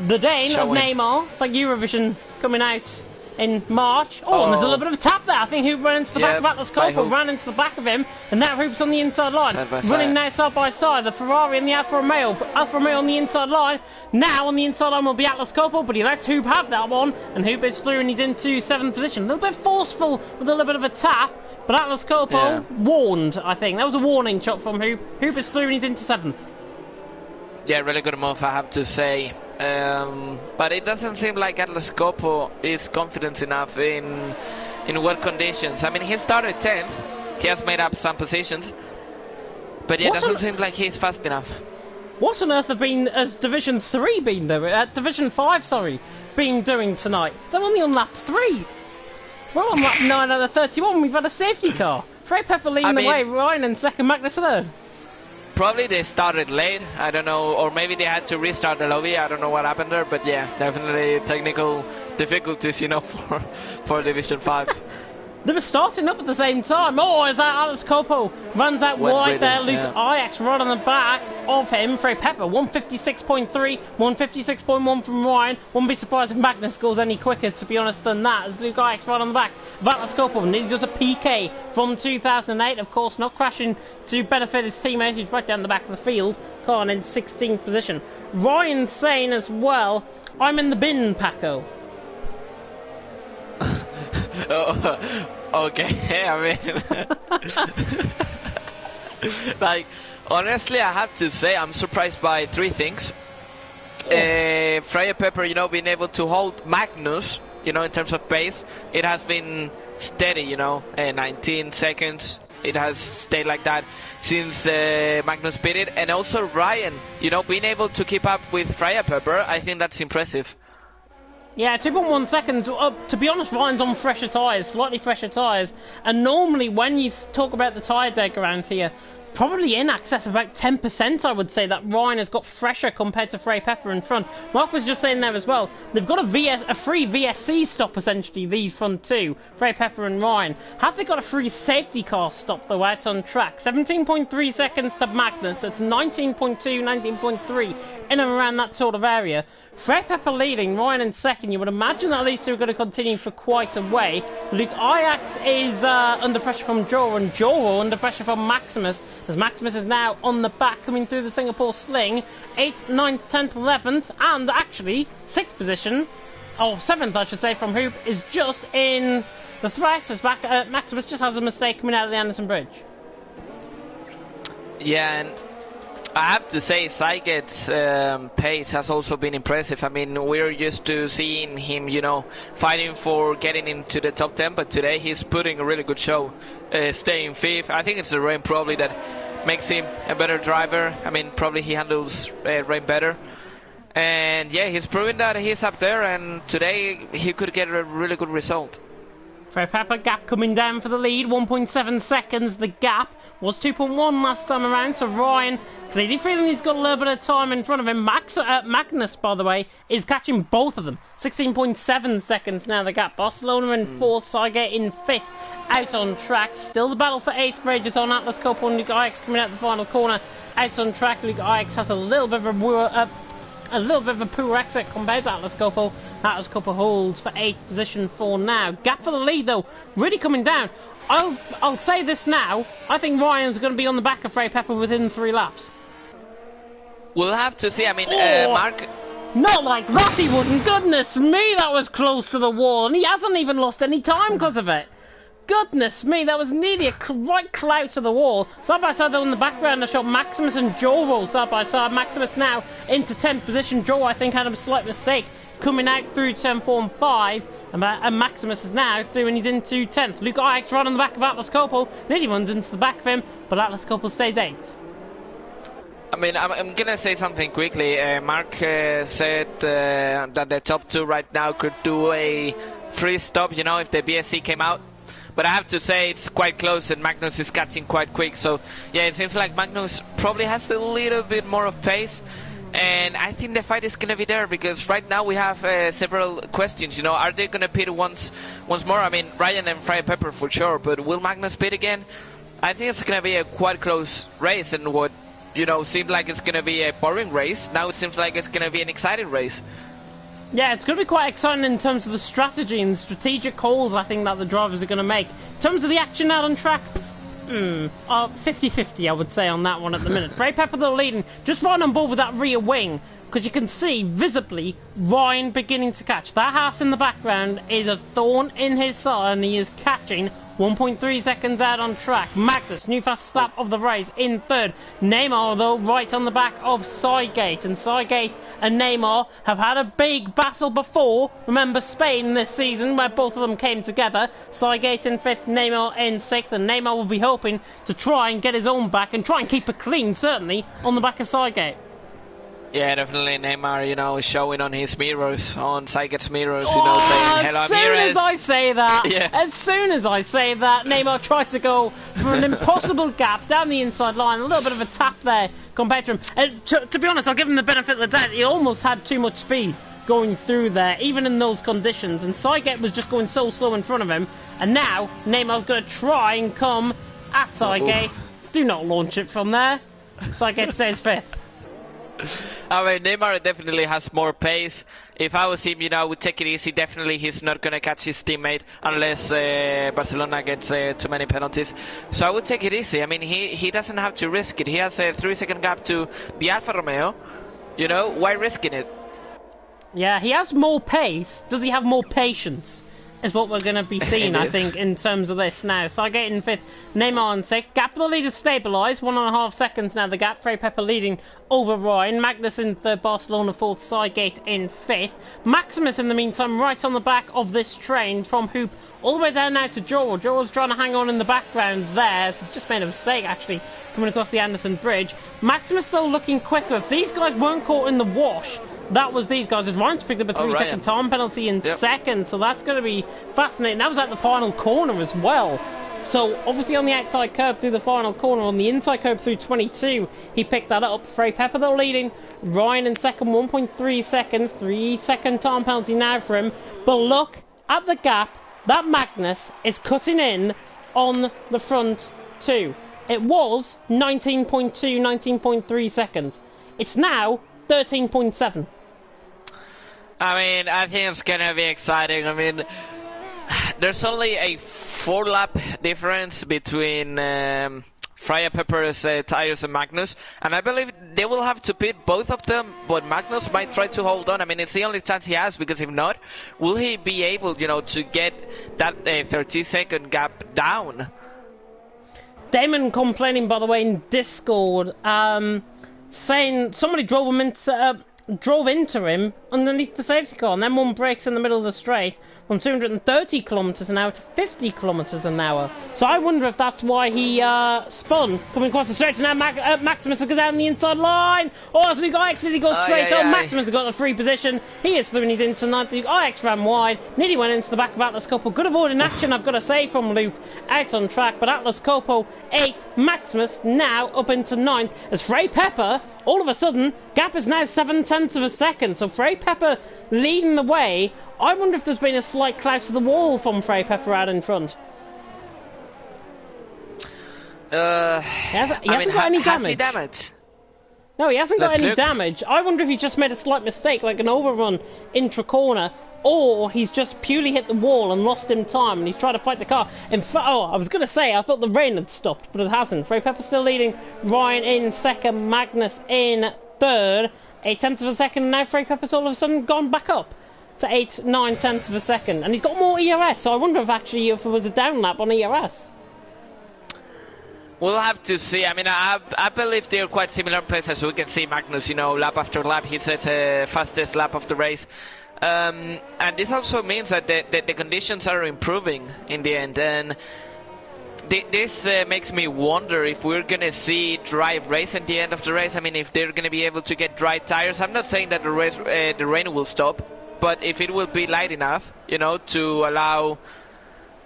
the Dane of Neymar. It's like Eurovision coming out in March. And there's a little bit of a tap there. I think Hoop ran into the back of Atlas Coppo, ran into the back of him, and now Hoop's on the inside line. Running now side by side, the Ferrari and the Alfa Romeo. Alfa Romeo on the inside line. Now on the inside line will be Atlas Coppo, but he lets Hoop have that one, and Hoop is through and he's into 7th position. A little bit forceful with a little bit of a tap, but Atlas Coppo warned, I think. That was a warning shot from Hoop. Hoop is through and he's into 7th. Yeah, really good move, I have to say. But it doesn't seem like Atlas Coppo is confident enough in wet conditions. I mean, he started 10th. He has made up some positions. But yeah, it doesn't seem like he's fast enough. What on earth has Division 3 been doing? Division 5, sorry, been doing tonight? They're only on lap 3. We're on lap 9 out of 31. We've had a safety car. Frey Pepper leading the way, Ryan in second, Magnus third. Probably they started late, I don't know, or maybe they had to restart the lobby, I don't know what happened there, but yeah, definitely technical difficulties, you know, for Division 5. They were starting up at the same time. Is that Atlas Coppo? Runs out wide there, Luke Ajax right on the back of him. Frey Pepper, 156.3, 156.1 from Ryan. Wouldn't be surprised if Magnus goes any quicker, to be honest, than that, as Luke Ajax right on the back. Atlas Coppo nearly does a PK from 2008, of course, not crashing to benefit his teammate, who's right down the back of the field. Khan in 16th position. Ryan saying as well, I'm in the bin, Paco. Okay, I mean, like, honestly, I have to say I'm surprised by 3 things. Frey Pepper, you know, being able to hold Magnus, you know, in terms of pace, it has been steady, you know, 19 seconds. It has stayed like that since Magnus beat it, and also Ryan, you know, being able to keep up with Frey Pepper, I think that's impressive. Yeah, 2.1 seconds. To be honest, Ryan's on fresher tyres, slightly fresher tyres. And normally when you talk about the tyre deg around here, probably in excess of about 10%, I would say, that Ryan has got fresher compared to Frey Pepper in front. Mark was just saying there as well, they've got a free VSC stop, essentially, these front two, Frey Pepper and Ryan. Have they got a free safety car stop, though, out on track? 17.3 seconds to Magnus, it's 19.2, 19.3, in and around that sort of area. Frey Pepper leading, Ryan in second. You would imagine that these two are going to continue for quite a way. Luke Ajax is under pressure from Joro, and Joro under pressure from Maximus, as Maximus is now on the back coming through the Singapore sling. 8th, 9th, 10th, 11th, and actually 6th position, or 7th I should say, from Hoop, is just in the threat, as Maximus just has a mistake coming out of the Anderson Bridge. Yeah, and I have to say, Sygate's pace has also been impressive. I mean, we're used to seeing him, you know, fighting for getting into the top 10, but today he's putting a really good show, staying 5th. I think it's the rain probably that makes him a better driver. I mean, probably he handles rain better. And yeah, he's proven that he's up there, and today he could get a really good result. Fray Pepper gap coming down for the lead, 1.7 seconds. The gap was 2.1 last time around, so Ryan clearly feeling he's got a little bit of time in front of him. Magnus, by the way, is catching both of them. 16.7 seconds now the gap. Barcelona in 4th, Saigate in 5th. Out on track. Still the battle for 8th rages on Atlas Copel and Luke Ajax coming out the final corner. Out on track, Luke Ajax has a little bit of a poor exit compared to Atlas Copel. Atlas Copel holds for 8th position for now. Gap for the lead though, really coming down. I'll say this now, I think Ryan's going to be on the back of Fray Pepper within 3 laps. We'll have to see. I mean, Mark... Not like that he wouldn't. Goodness me, that was close to the wall, and he hasn't even lost any time because of it. Goodness me, that was nearly a right clout to the wall. Side by side though in the background, I shot Maximus and Joe roll side by side. Maximus now into 10th position. Joe, I think, had a slight mistake coming out through turn 4 and 5. And Maximus is now through and he's into 10th. Luke Ajax right on the back of Atlas Copel. Nearly runs into the back of him, but Atlas Copel stays 8th. I mean, I'm gonna say something quickly. Mark said that the top 2 right now could do a free stop, you know, if the BSC came out. But I have to say it's quite close and Magnus is catching quite quick. So yeah, it seems like Magnus probably has a little bit more of pace. And I think the fight is going to be there because right now we have several questions. You know, are they going to pit once more? I mean, Ryan and Fray Pepper for sure. But will Magnus pit again? I think it's going to be a quite close race. And what, you know, seemed like it's going to be a boring race, now it seems like it's going to be an exciting race. Yeah, it's going to be quite exciting in terms of the strategy and strategic calls I think that the drivers are going to make. In terms of the action out on track, 50-50 I would say on that one at the minute. Fray Pepper the leading, just right on board with that rear wing, because you can see visibly Ryan beginning to catch. That Haas in the background is a thorn in his side and he is catching 1.3 seconds out on track. Magnus, new fastest lap of the race, in 3rd. Neymar, though, right on the back of Saigate. And Saigate and Neymar have had a big battle before. Remember Spain this season, where both of them came together. Saigate in 5th, Neymar in 6th. And Neymar will be hoping to try and get his own back and try and keep it clean, certainly, on the back of Saigate. Yeah, definitely Neymar, you know, showing on his mirrors, on Saigate's mirrors, you know, saying hello, as soon as I say that, yeah. As soon as I say that, Neymar tries to go for an impossible gap down the inside line, a little bit of a tap there compared to him. And to be honest, I'll give him the benefit of the doubt, he almost had too much speed going through there, even in those conditions, and Saigate was just going so slow in front of him, and now Neymar's going to try and come at Saigate. Do not launch it from there. Saigate stays 5th. I mean, Neymar definitely has more pace. If I was him, you know, I would take it easy. Definitely he's not going to catch his teammate unless Barcelona gets too many penalties. So I would take it easy. I mean, he doesn't have to risk it. He has a 3-second gap to the Alfa Romeo. You know, why risking it? Yeah, he has more pace. Does he have more patience? Is what we're going to be seeing, I think, in terms of this now. Saigate in 5th, Neymar in 6th. Gap for the lead is stabilised. 1.5 seconds now the gap. Fray Pepper leading over Ryan. Magnus in 3rd, Barcelona 4th, Saigate in 5th. Maximus, in the meantime, right on the back of this train from Hoop all the way down now to Joel. Joel's trying to hang on in the background there. Just made a mistake, actually, coming across the Anderson Bridge. Maximus, though, looking quicker. If these guys weren't caught in the wash, that was these guys. As Ryan's picked up a 3-second time penalty in 2nd, so that's going to be fascinating. That was at the final corner as well. So obviously on the outside curb through the final corner, on the inside curb through 22, he picked that up. Fray Pepper though leading, Ryan in 2nd, 1.3 seconds, 3-second time penalty now for him. But look at the gap that Magnus is cutting in on the front 2. It was 19.2, 19.3 seconds. It's now 13.7. I mean, I think it's gonna be exciting. I mean, there's only a 4-lap difference between Fray Pepper's tires and Magnus, and I believe they will have to pit both of them, but Magnus might try to hold on. I mean, it's the only chance he has, because if not, will he be able, you know, to get that 30-second gap down? Damon complaining, by the way, in Discord, saying somebody drove into him underneath the safety car, and then one breaks in the middle of the straight from 230 kilometres an hour to 50 kilometres an hour. So I wonder if that's why he spun, coming across the straight, and now Maximus will go down the inside line. Oh, as we got exit, he goes straight on. Maximus has got the free position. He is through and he's into 9th. IX ran wide, nearly went into the back of Atlas Coppo. Good avoiding action, I've got to say, from Luke, out on track, but Atlas Coppo 8th, Maximus now up into 9th, as Frey Pepper, all of a sudden, gap is now 7/10 of a second, so Frey Pepper leading the way. I wonder if there's been a slight clout to the wall from Frey Pepper out in front. He hasn't got any damage. Has he damage? No, he hasn't got any damage. I wonder if he's just made a slight mistake, like an overrun intra-corner, or he's just purely hit the wall and lost him time, and he's trying to fight the car. I was going to say, I thought the rain had stopped, but it hasn't. Frey Pepper still leading, Ryan in second, Magnus in third. 8/10 of a second, now Frey Pepper's all of a sudden gone back up to 8/9 of a second, and he's got more ERS, so I wonder if actually if it was a down lap on ERS. We'll have to see. I mean, I believe they're quite similar paces. We can see Magnus, you know, lap after lap, he sets the fastest lap of the race. And this also means that the conditions are improving in the end. And this makes me wonder if we're going to see dry race at the end of the race. I mean, if they're going to be able to get dry tires. I'm not saying that the rain will stop, but if it will be light enough, you know, to allow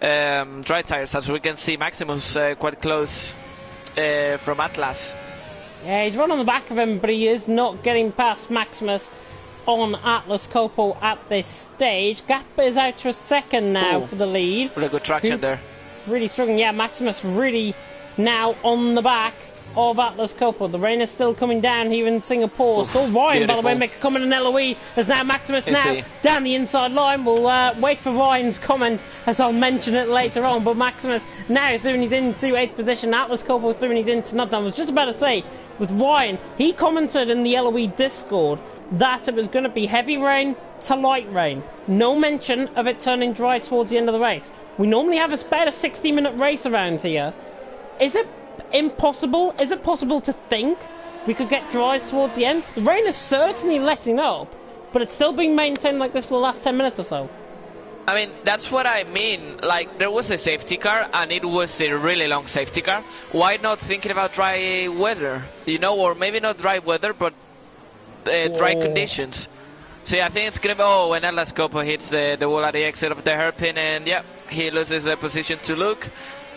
dry tires, as we can see Maximus quite close from Atlas. Yeah, he's run on the back of him, but he is not getting past Maximus on Atlas Coppo at this stage. Gap is out to a second now for the lead. Really good traction there. Really struggling. Yeah, Maximus really now on the back of Atlas Coppo. The rain is still coming down here in Singapore. So Ryan, by the way, make a comment on LOE as now Maximus down the inside line. We'll wait for Ryan's comment as I'll mention it later on. But Maximus now through and he's into 8th position. Atlas Coppo through and he's into 9th. I was just about to say, with Ryan, he commented in the LOE Discord that it was going to be heavy rain to light rain. No mention of it turning dry towards the end of the race. We normally have about a 60-minute race around here. Is it impossible? Is it possible to think we could get dries towards the end? The rain is certainly letting up, but it's still being maintained like this for the last 10 minutes or so. I mean, that's what I mean. Like, there was a safety car, and it was a really long safety car. Why not thinking about dry weather? You know, or maybe not dry weather, but dry conditions. So yeah, I think it's gonna be. Oh, when Atlas Coppo hits the wall at the exit of the hairpin, and yeah, he loses the position to Luke,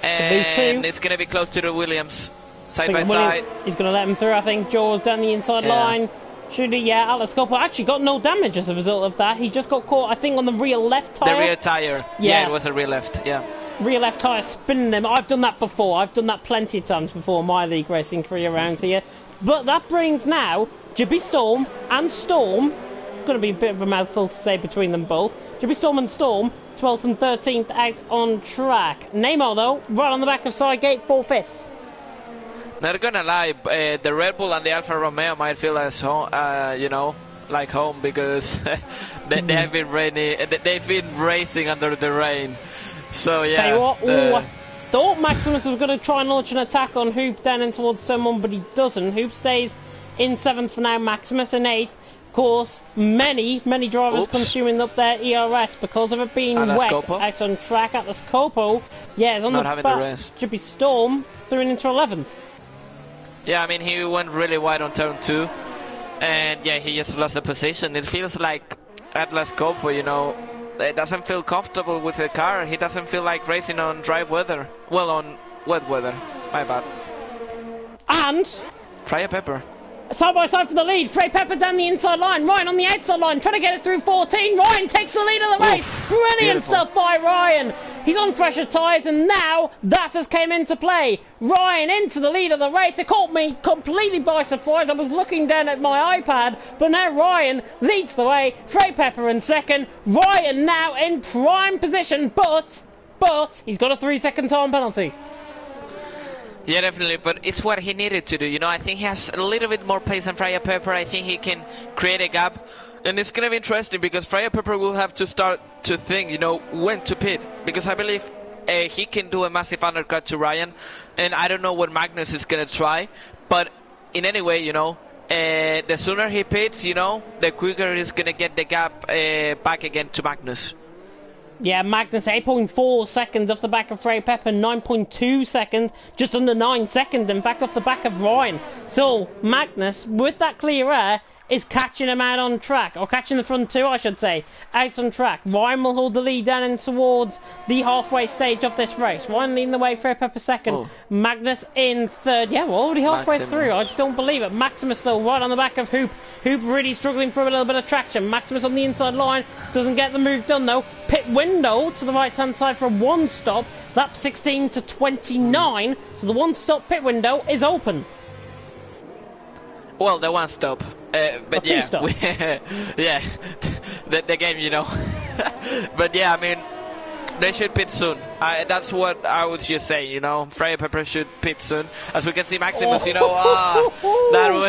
and it's gonna be close to the Williams, side by side. He's gonna let him through. I think Jaws down the inside line. Should he? Yeah, Atlas Coppo actually got no damage as a result of that. He just got caught, I think, on the rear left tire. The rear tire. Yeah, it was a rear left. Yeah. Rear left tire spinning them. I've done that before. I've done that plenty of times before in my league racing career around here. But that brings now Jibby Storm and Storm. Going to be a bit of a mouthful to say between them both. Jibby Storm and Storm, 12th and 13th out on track. Nemo, though, right on the back of Sidegate, 4th. Not gonna lie, the Red Bull and the Alfa Romeo might feel as home, you know, like home, because they have been they've been racing under the rain. So yeah. Tell you what, I thought Maximus was going to try and launch an attack on Hoop down in towards someone, but he doesn't. Hoop stays in 7th for now. Maximus in 8th. Of course, many drivers consuming up their ERS because of it being wet out on track. Atlas Coppo, yeah, is on the back. Jibby Storm through and into 11th. Yeah, I mean, he went really wide on turn 2, and yeah, he just lost the position. It feels like Atlas Coppo, you know, doesn't feel comfortable with the car. He doesn't feel like racing on dry weather. Well, on wet weather. My bad. And Frey Pepper. Side by side for the lead. Frey Pepper down the inside line. Ryan on the outside line, trying to get it through 14. Ryan takes the lead of the race. Brilliant stuff by Ryan. He's on fresher tyres, and now that has came into play. Ryan into the lead of the race. It caught me completely by surprise. I was looking down at my iPad, but now Ryan leads the way. Frey Pepper in second. Ryan now in prime position, but he's got a 3-second time penalty. Yeah, definitely, but it's what he needed to do. You know, I think he has a little bit more pace than Frey Pepper. I think he can create a gap. And it's going to be interesting because Frey Pepper will have to start to think, you know, when to pit. Because I believe he can do a massive undercut to Ryan. And I don't know what Magnus is going to try. But in any way, you know, the sooner he pits, you know, the quicker he's gonna get the gap back again to Magnus. Yeah, Magnus 8.4 seconds off the back of Frey Pepper, 9.2 seconds, just under 9 seconds, in fact, off the back of Ryan. So, Magnus, with that clear air, is catching him out on track, or catching the front two, I should say, out on track. Ryan will hold the lead down in towards the halfway stage of this race. Ryan leading the way, Frey Pepper second, Magnus in third. Yeah, we're already halfway through, I don't believe it. Maximus, though, right on the back of Hoop. Hoop really struggling for a little bit of traction. Maximus on the inside line, doesn't get the move done, though. Pit window to the right-hand side for a one-stop, lap 16 to 29, so the one-stop pit window is open. Well, the one stop, but yeah, yeah, the game, you know. But yeah, I mean, they should pit soon. That's what I would just say, you know. Frey Pepper should pit soon. As we can see, Maximus, you know, that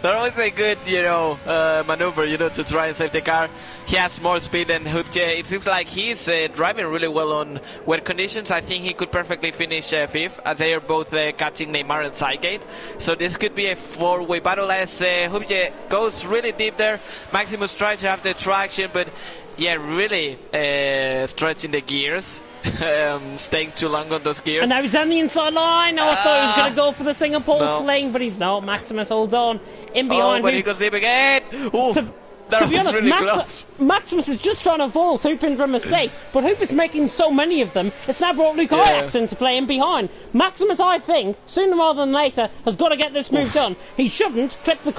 was a good, you know, maneuver, you know, to try and save the car. He has more speed than Hoopje. It seems like he's driving really well on wet conditions. I think he could perfectly finish fifth, as they are both catching Neymar and Sidegate. So this could be a four-way battle as Hoopje goes really deep there. Maximus tries to have the traction, but yeah, really stretching the gears, staying too long on those gears. And now he's down the inside line. I thought he was going to go for the Singapore sling, but he's not. Maximus holds on in behind. But he goes deep again. To be honest, really Maximus is just trying to force Hoop into a mistake, but Hoop is making so many of them, it's now brought Luke Ajax into play in behind. Maximus, I think, sooner rather than later, has got to get this move done. He shouldn't clip the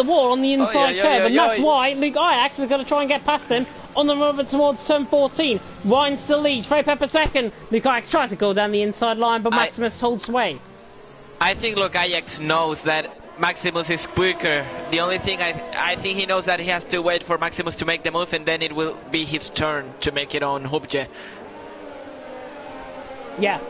wall on the inside curve, and that's why Luke Ajax is going to try and get past him on the run towards turn 14. Ryan still leads, Frey Pepper second. Luke Ajax tries to go down the inside line, but Maximus holds sway. I think Luke Ajax knows that Maximus is quicker. The only thing I think he knows that he has to wait for Maximus to make the move, and then it will be his turn to make it on Hoopje. Yeah.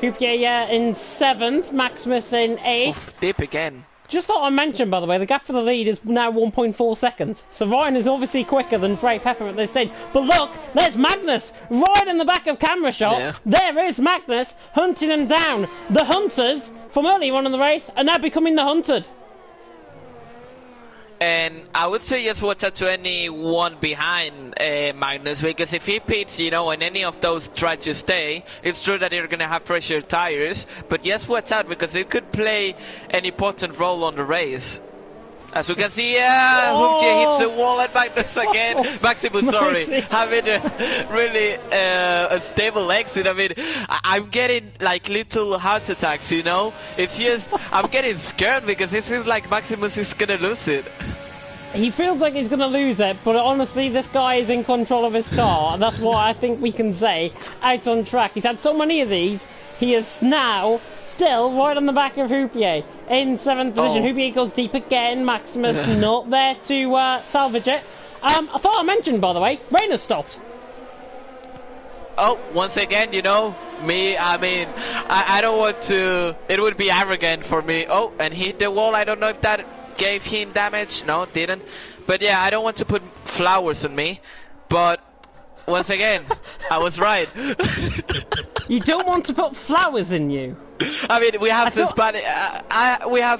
Hoopje, in 7th, Maximus in 8th. Oof, deep again. Just thought I'd mention, by the way, the gap for the lead is now 1.4 seconds. So Ryan is obviously quicker than Frey Pepper at this stage. But look, there's Magnus right in the back of camera shot. Yeah. There is Magnus hunting him down. The hunters from earlier on in the race are now becoming the hunted. And I would say just watch out to anyone behind Magnus, because if he pits, you know, and any of those try to stay, it's true that you're going to have fresher tires, but just watch out because it could play an important role on the race. As we can see, Hoopje hits the wall at Magnus again. Maximus, sorry, having a really a stable exit. I mean, I'm getting like little heart attacks, you know? It's just, I'm getting scared because it seems like Maximus is gonna lose it. He feels like he's going to lose it, but honestly, this guy is in control of his car. That's what I think we can say out on track. He's had so many of these. He is now still right on the back of Hoopje in 7th position. Hoopje goes deep again. Maximus not there to salvage it. I thought I mentioned, by the way, Marina stopped. Oh, once again, you know, I mean, I don't want to, it would be arrogant for me. Oh, and he hit the wall. I don't know if that gave him damage. No, didn't. But yeah, I don't want to put flowers on me, but once again, I was right. You don't want to put flowers in you? I mean, we have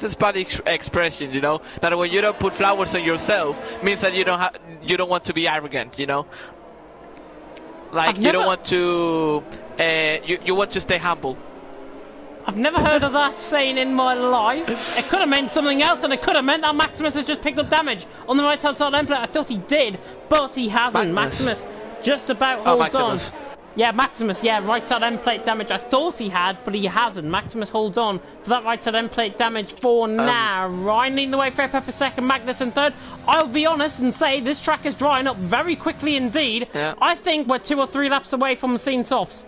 a Spanish expression, you know, that when you don't put flowers on yourself, means that you don't want to be arrogant, you know. Like you don't want to, you want to stay humble. I've never heard of that saying in my life. It could have meant something else, and it could have meant that Maximus has just picked up damage on the right-hand side end plate. I thought he did, but he hasn't. Maximus just about holds on. Yeah, Maximus, right side end plate damage. I thought he had, but he hasn't. Maximus holds on for that right side end plate damage for now. Ryan leading the way, Frey Pepper second, Magnus in third. I'll be honest and say this track is drying up very quickly indeed. Yeah. I think we're 2 or 3 laps away from seeing softs.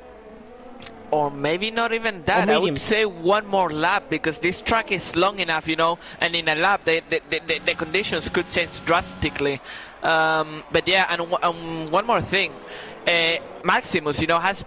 Or maybe not even that. I would say one more lap, because this track is long enough, you know, and in a lap the conditions could change drastically. But yeah, and one more thing. Maximus, you know, has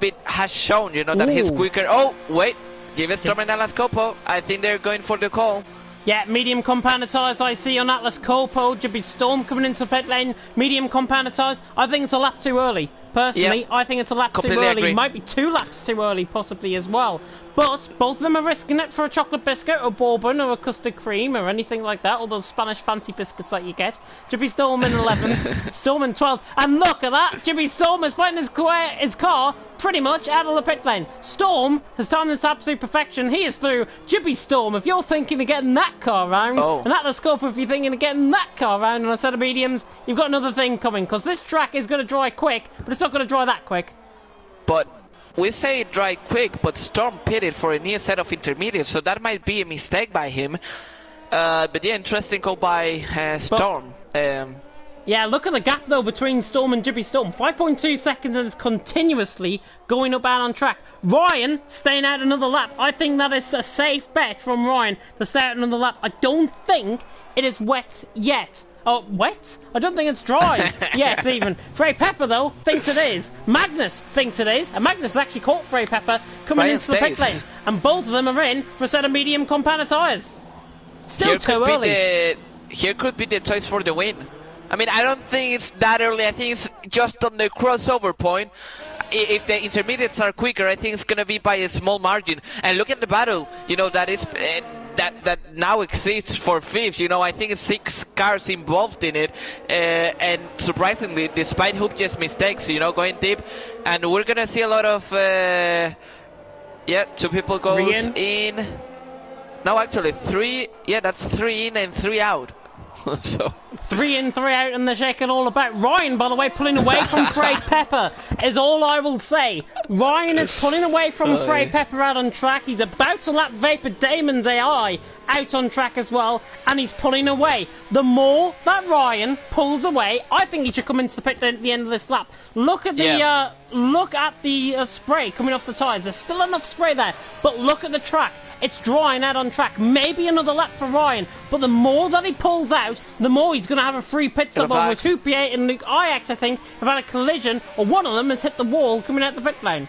shown, you know, that he's quicker. Oh, wait, give us Storm and Atlas Copo. I think they're going for the call. Yeah, medium compounder tyres I see on Atlas Copo. Should be Storm coming into pit lane. Medium compounder tyres. I think it's a lap too early. Personally, Yep. I think it's a lap too Completely early. agree. Might be 2 laps too early, possibly as well. But both of them are risking it for a chocolate biscuit, or bourbon, or a custard cream, or anything like that. All those Spanish fancy biscuits that you get. Jimmy Storm in 11th, Storm in 12th, and look at that! Jimmy Storm is finding his car pretty much out of the pit lane. Storm has timed this to absolute perfection. He is through. Jimmy Storm, if you're thinking of getting that car round, and at the scope if you're thinking of getting that car round on a set of mediums, you've got another thing coming, because this track is going to dry quick, but it's not going to dry that quick. But we say it dry quick, but Storm pitted for a new set of intermediates, so that might be a mistake by him. But yeah, interesting call by Storm. Yeah, look at the gap though between Storm and Jimmy Storm. 5.2 seconds, and it's continuously going up out on track. Ryan staying out another lap. I think that is a safe bet from Ryan to stay out another lap. I don't think it is wet yet. Oh, wet? I don't think it's dry yet, even. Frey Pepper, though, thinks it is. Magnus thinks it is. And Magnus has actually caught Frey Pepper coming Ryan into the pit lane. And both of them are in for a set of medium compound tyres. Still too early. Here could be the choice for the win. I mean, I don't think it's that early. I think it's just on the crossover point. If the intermediates are quicker, I think it's going to be by a small margin. And look at the battle, you know, that is... That now exists for fifth. You know, I think it's 6 cars involved in it, and surprisingly, despite Hoopjes' mistakes, you know, going deep, and we're gonna see a lot of 2 people goes in. No, actually 3. Yeah, that's 3 in and 3 out. So 3 in, 3 out, and they're shaking all about. Ryan, by the way, pulling away from Frey Pepper is all I will say. Ryan is pulling away from Frey Pepper out on track. He's about to lap Vapor Damon's AI out on track as well, and he's pulling away. The more that Ryan pulls away, I think he should come into the pit at the end of this lap. Look at the spray coming off the tyres. There's still enough spray there, but look at the track. It's drying out on track. Maybe another lap for Ryan, but the more that he pulls out, the more he's going to have a free pit stop over with Hoopier and Luke Ajax, I think, have had a collision, or one of them has hit the wall coming out the pit lane.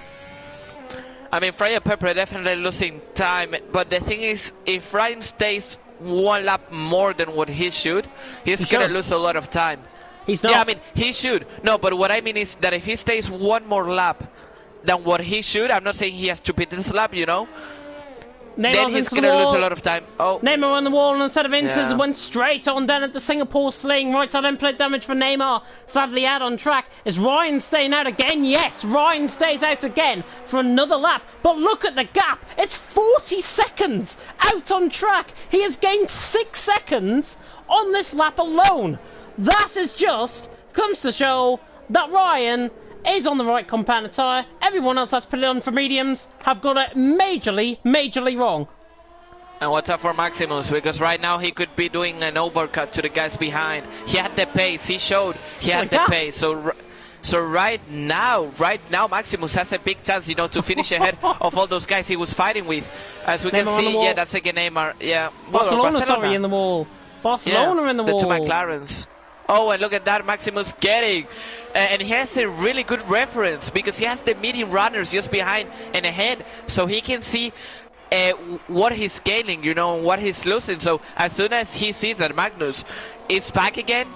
I mean, Frey Pepper definitely losing time, but the thing is, if Ryan stays 1 lap more than what he should, he's going to lose a lot of time. He's not. Yeah, I mean, he should. No, but what I mean is that if he stays 1 more lap than what he should, I'm not saying he has to pit this lap, you know, then he's going to lose a lot of time. Neymar on the wall, and instead of Inters, went straight on down at the Singapore sling. Right side end plate damage for Neymar. Sadly out on track. Is Ryan staying out again? Yes, Ryan stays out again for another lap. But look at the gap. It's 40 seconds out on track. He has gained 6 seconds on this lap alone. That is just comes to show that Ryan is on the right compound tyre. Everyone else that's put it on for mediums have got it majorly wrong. And what's up for Maximus? Because right now he could be doing an overcut to the guys behind. He had the pace. He showed he had the pace. So right now Maximus has a big chance, you know, to finish ahead of all those guys he was fighting with. As we can see, that's again Neymar. Yeah, Barcelona, sorry, in the wall. Barcelona in the wall. The 2 McLarens. Oh, and look at that, Maximus getting. And he has a really good reference because he has the medium runners just behind and ahead, so he can see what he's gaining, you know, and what he's losing. So as soon as he sees that Magnus is back again,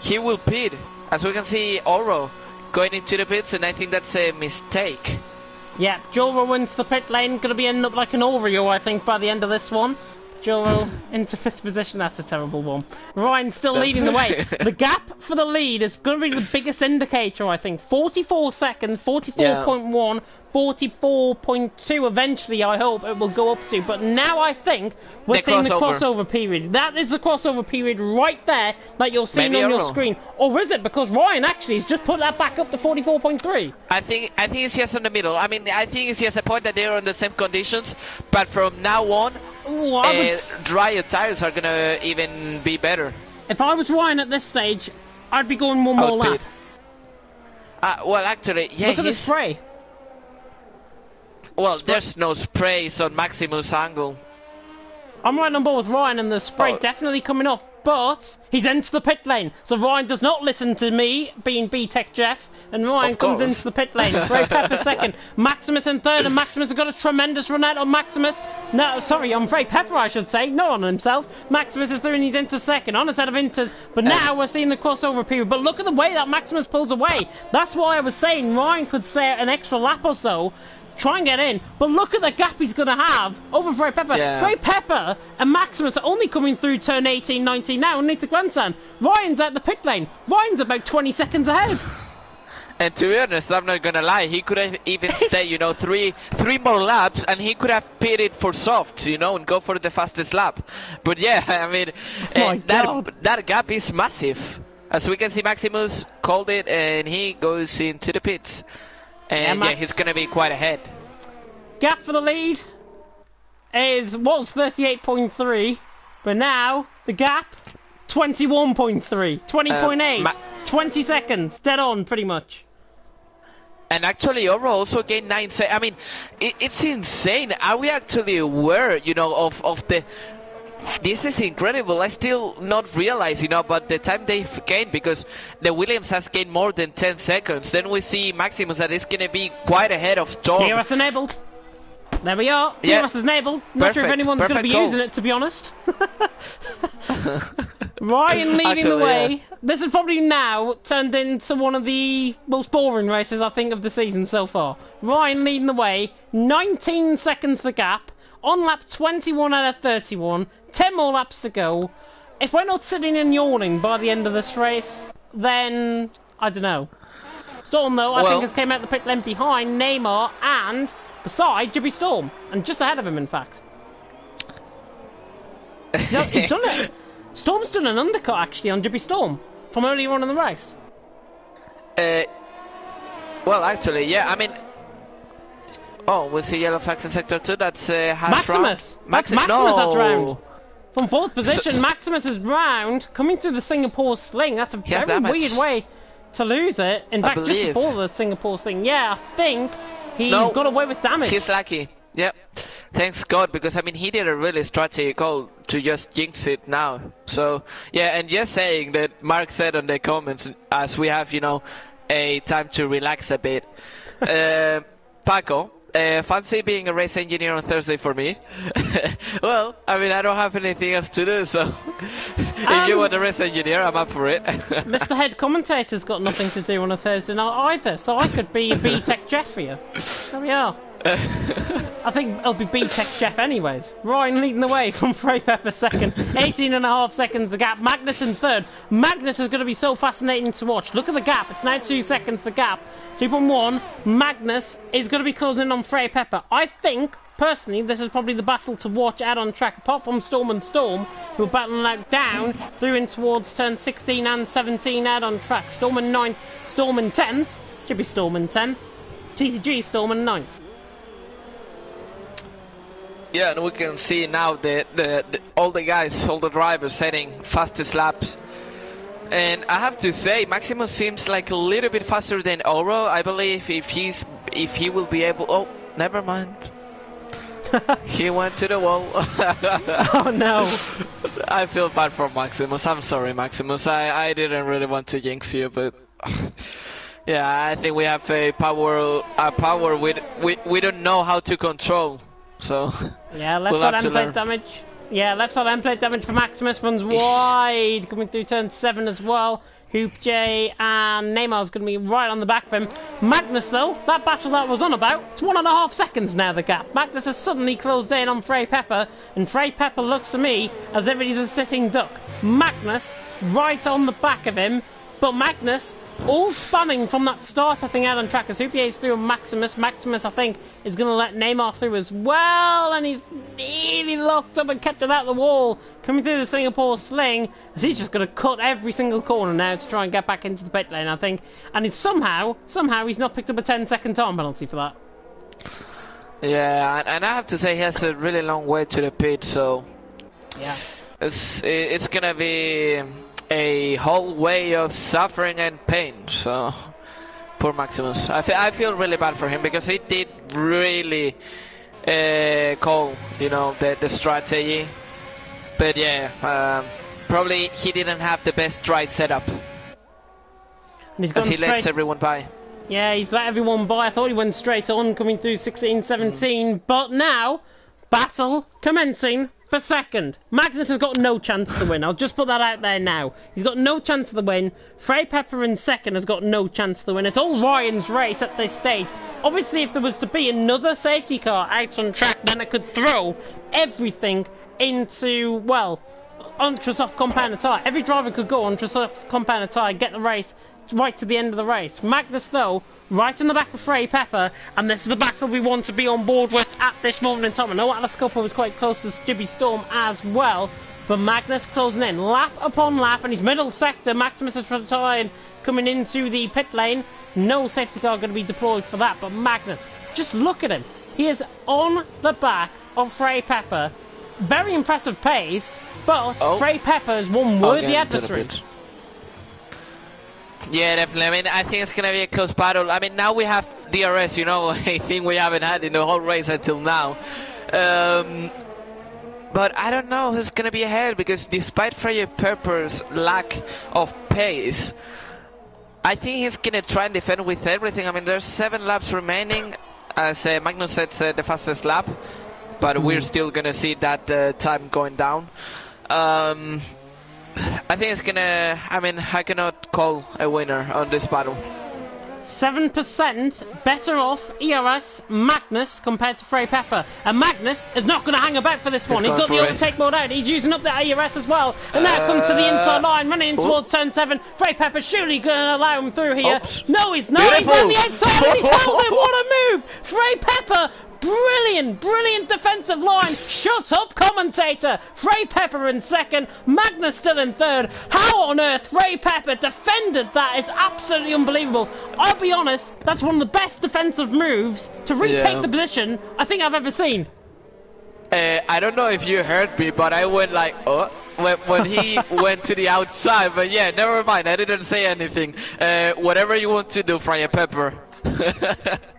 he will pit. As we can see, Oro going into the pits, and I think that's a mistake. Yeah, Joro wins the pit lane, going to be end up like an Oreo, I think, by the end of this one. Joro into 5th position. That's a terrible one. Ryan still leading the way. The gap for the lead is going to be the biggest indicator, I think. 44 seconds, 44.1, 44.2 eventually, I hope it will go up to. But now I think we're seeing the crossover period. That is the crossover period right there that you're seeing on your screen. Or is it? Because Ryan actually has just put that back up to 44.3. I think it's just in the middle. I mean, I think it's just a point that they're on the same conditions. But from now on, drier tires are going to even be better. If I was Ryan at this stage, I'd be going one more lap. Well, actually, yeah. Look at the spray. Well, there's no sprays on Maximus' angle. I'm right on board with Ryan, and the spray definitely coming off, but he's into the pit lane. So Ryan does not listen to me, being B-Tech Jeff, and Ryan comes into the pit lane. Frey Pepper second, Maximus in third, and Maximus has got a tremendous run out on Maximus. No, sorry, on Frey Pepper, I should say, not on himself. Maximus is doing his into second, on a set of inters, but now we're seeing the crossover period. But look at the way that Maximus pulls away. That's why I was saying Ryan could stay an extra lap or so, try and get in, but look at the gap he's going to have over Frey Pepper. Yeah. Frey Pepper and Maximus are only coming through turn 18, 19 now underneath the grandstand. Ryan's out the pit lane. Ryan's about 20 seconds ahead. And to be honest, I'm not gonna lie, he could have even stayed, you know, three more laps, and he could have pitted for softs, you know, and go for the fastest lap. But yeah, I mean, that gap is massive. As we can see, Maximus called it, and he goes into the pits. And yeah, he's gonna be quite ahead. Gap for the lead was 38.3, but now the gap 21.3, 20.8, 20 seconds, dead on pretty much. And actually, Oro also gained 9 seconds. I mean, it's insane. Are we actually aware, you know, of the? This is incredible. I still not realize, you know, about the time they've gained, because the Williams has gained more than 10 seconds. Then we see Maximus that is going to be quite ahead of Storm. DRS enabled. There we are. DRS is enabled. Not sure if anyone's going to be using it, to be honest. Ryan leading the way. Yeah. This is probably now turned into one of the most boring races, I think, of the season so far. Ryan leading the way. 19 seconds the gap. On lap 21 out of 31, 10 more laps to go. If we're not sitting and yawning by the end of this race, then I don't know. Storm, though, I think has came out the pit lane behind Neymar and beside Jibby Storm, and just ahead of him, in fact. He's done it. Storm's done an undercut actually on Jibby Storm from earlier on in the race. Well, actually, yeah. I mean. Oh, we see yellow flags in sector 2. That's Maximus. Maximus that's round. From fourth position, Maximus is round, coming through the Singapore sling. That's a very weird way to lose it. In fact, just before the Singapore sling. Yeah, I think he's got away with damage. He's lucky. Yep. Thanks God, because I mean he did a really strategic call to just jinx it now. So yeah, and just saying that Mark said on the comments, as we have, you know, a time to relax a bit. Paco. Fancy being a race engineer on Thursday for me. Well, I mean, I don't have anything else to do, so if you want a race engineer, I'm up for it. Mr. Head Commentator's got nothing to do on a Thursday night either, so I could be B-Tech Jeff for you. There we are. I think it'll be B-Tech Jeff anyways. Ryan leading the way from Frey Pepper second. 18.5 seconds the gap. Magnus in third. Magnus is going to be so fascinating to watch. Look at the gap. It's now 2 seconds the gap. 2.1. Magnus is going to be closing on Frey Pepper. I think, personally, this is probably the battle to watch out on track, apart from Storm and Storm, who are battling out down through in towards turn 16 and 17 out on track. Storm in 9th. Storm in 10th. Should be Storm in 10th. TTG Storm in 9th. Yeah, and we can see now all the guys, all the drivers setting fastest laps. And I have to say, Maximus seems like a little bit faster than Oro. I believe if he will be able. Oh, never mind. He went to the wall. Oh no! I feel bad for Maximus. I'm sorry, Maximus. I didn't really want to jinx you, but yeah, I think we have a power we don't know how to control. So yeah, left side end plate damage. Yeah, left side end plate damage for Maximus, runs wide, coming through turn 7 as well. Hoop J and Neymar's going to be right on the back of him. Magnus, though, that battle that was on about, it's 1.5 seconds now, the gap. Magnus has suddenly closed in on Frey Pepper, and Frey Pepper looks to me as if he's a sitting duck. Magnus right on the back of him, but Magnus all spanning from that starter thing out on track as Houpier's through on Maximus. Maximus, I think, is going to let Neymar through as well, and he's nearly locked up and kept it out the wall, coming through the Singapore sling, as he's just going to cut every single corner now to try and get back into the pit lane, I think. And it's somehow he's not picked up a 10-second time penalty for that. Yeah, and I have to say he has a really long way to the pit, so yeah, it's going to be a whole way of suffering and pain. So poor Maximus. I feel really bad for him because he did really call, you know, the strategy But yeah, probably he didn't have the best dry setup. And he's gone he straight. lets everyone by. Yeah, he's let everyone by. I thought he went straight on, coming through 16, 17. But now, battle commencing for second. Magnus has got no chance to win. I'll just put that out there now. He's got no chance to win. Frey Pepper in second has got no chance to win. It's all Ryan's race at this stage. Obviously, if there was to be another safety car out on track, then it could throw everything into, well, ultra soft compound tyre. Every driver could go ultra soft compound tyre, get the race right to the end of the race. Magnus, though, right in the back of Frey Pepper, and this is the battle we want to be on board with at this moment in time. I know Atlas Copper was quite close to Stibby Storm as well, but Magnus closing in lap upon lap, and his middle sector, Maximus is retired, coming into the pit lane. No safety car going to be deployed for that, but Magnus, just look at him. He is on the back of Frey Pepper. Very impressive pace, but Frey Pepper is one worthy adversary. Yeah, definitely. I mean, I think it's going to be a close battle. I mean, now we have DRS, you know, a thing we haven't had in the whole race until now. But I don't know who's going to be ahead, because despite Frey Pepper's lack of pace, I think he's going to try and defend with everything. I mean, there's 7 laps remaining. As Magnus said, the fastest lap. But we're still going to see that time going down. I think it's gonna... I mean, I cannot call a winner on this battle. 7% better off ERS Magnus compared to Frey Pepper. And Magnus is not going to hang about for this one. He's got the overtake mode out. He's using up the ERS as well. And now comes to the inside line, running in towards turn 7. Frey Pepper surely going to allow him through here. Oops. No, he's not. Beautiful. He's on the outside and he's held it. What a move! Frey Pepper, brilliant defensive line. Shut up, commentator. Frey Pepper in second, Magnus still in third. How on earth Frey Pepper defended that is absolutely unbelievable. I'll be honest, that's one of the best defensive moves to retake the position I think I've ever seen. I don't know if you heard me, but I went like, oh, when he went to the outside. But yeah, never mind, I didn't say anything. Whatever you want to do, Frey Pepper.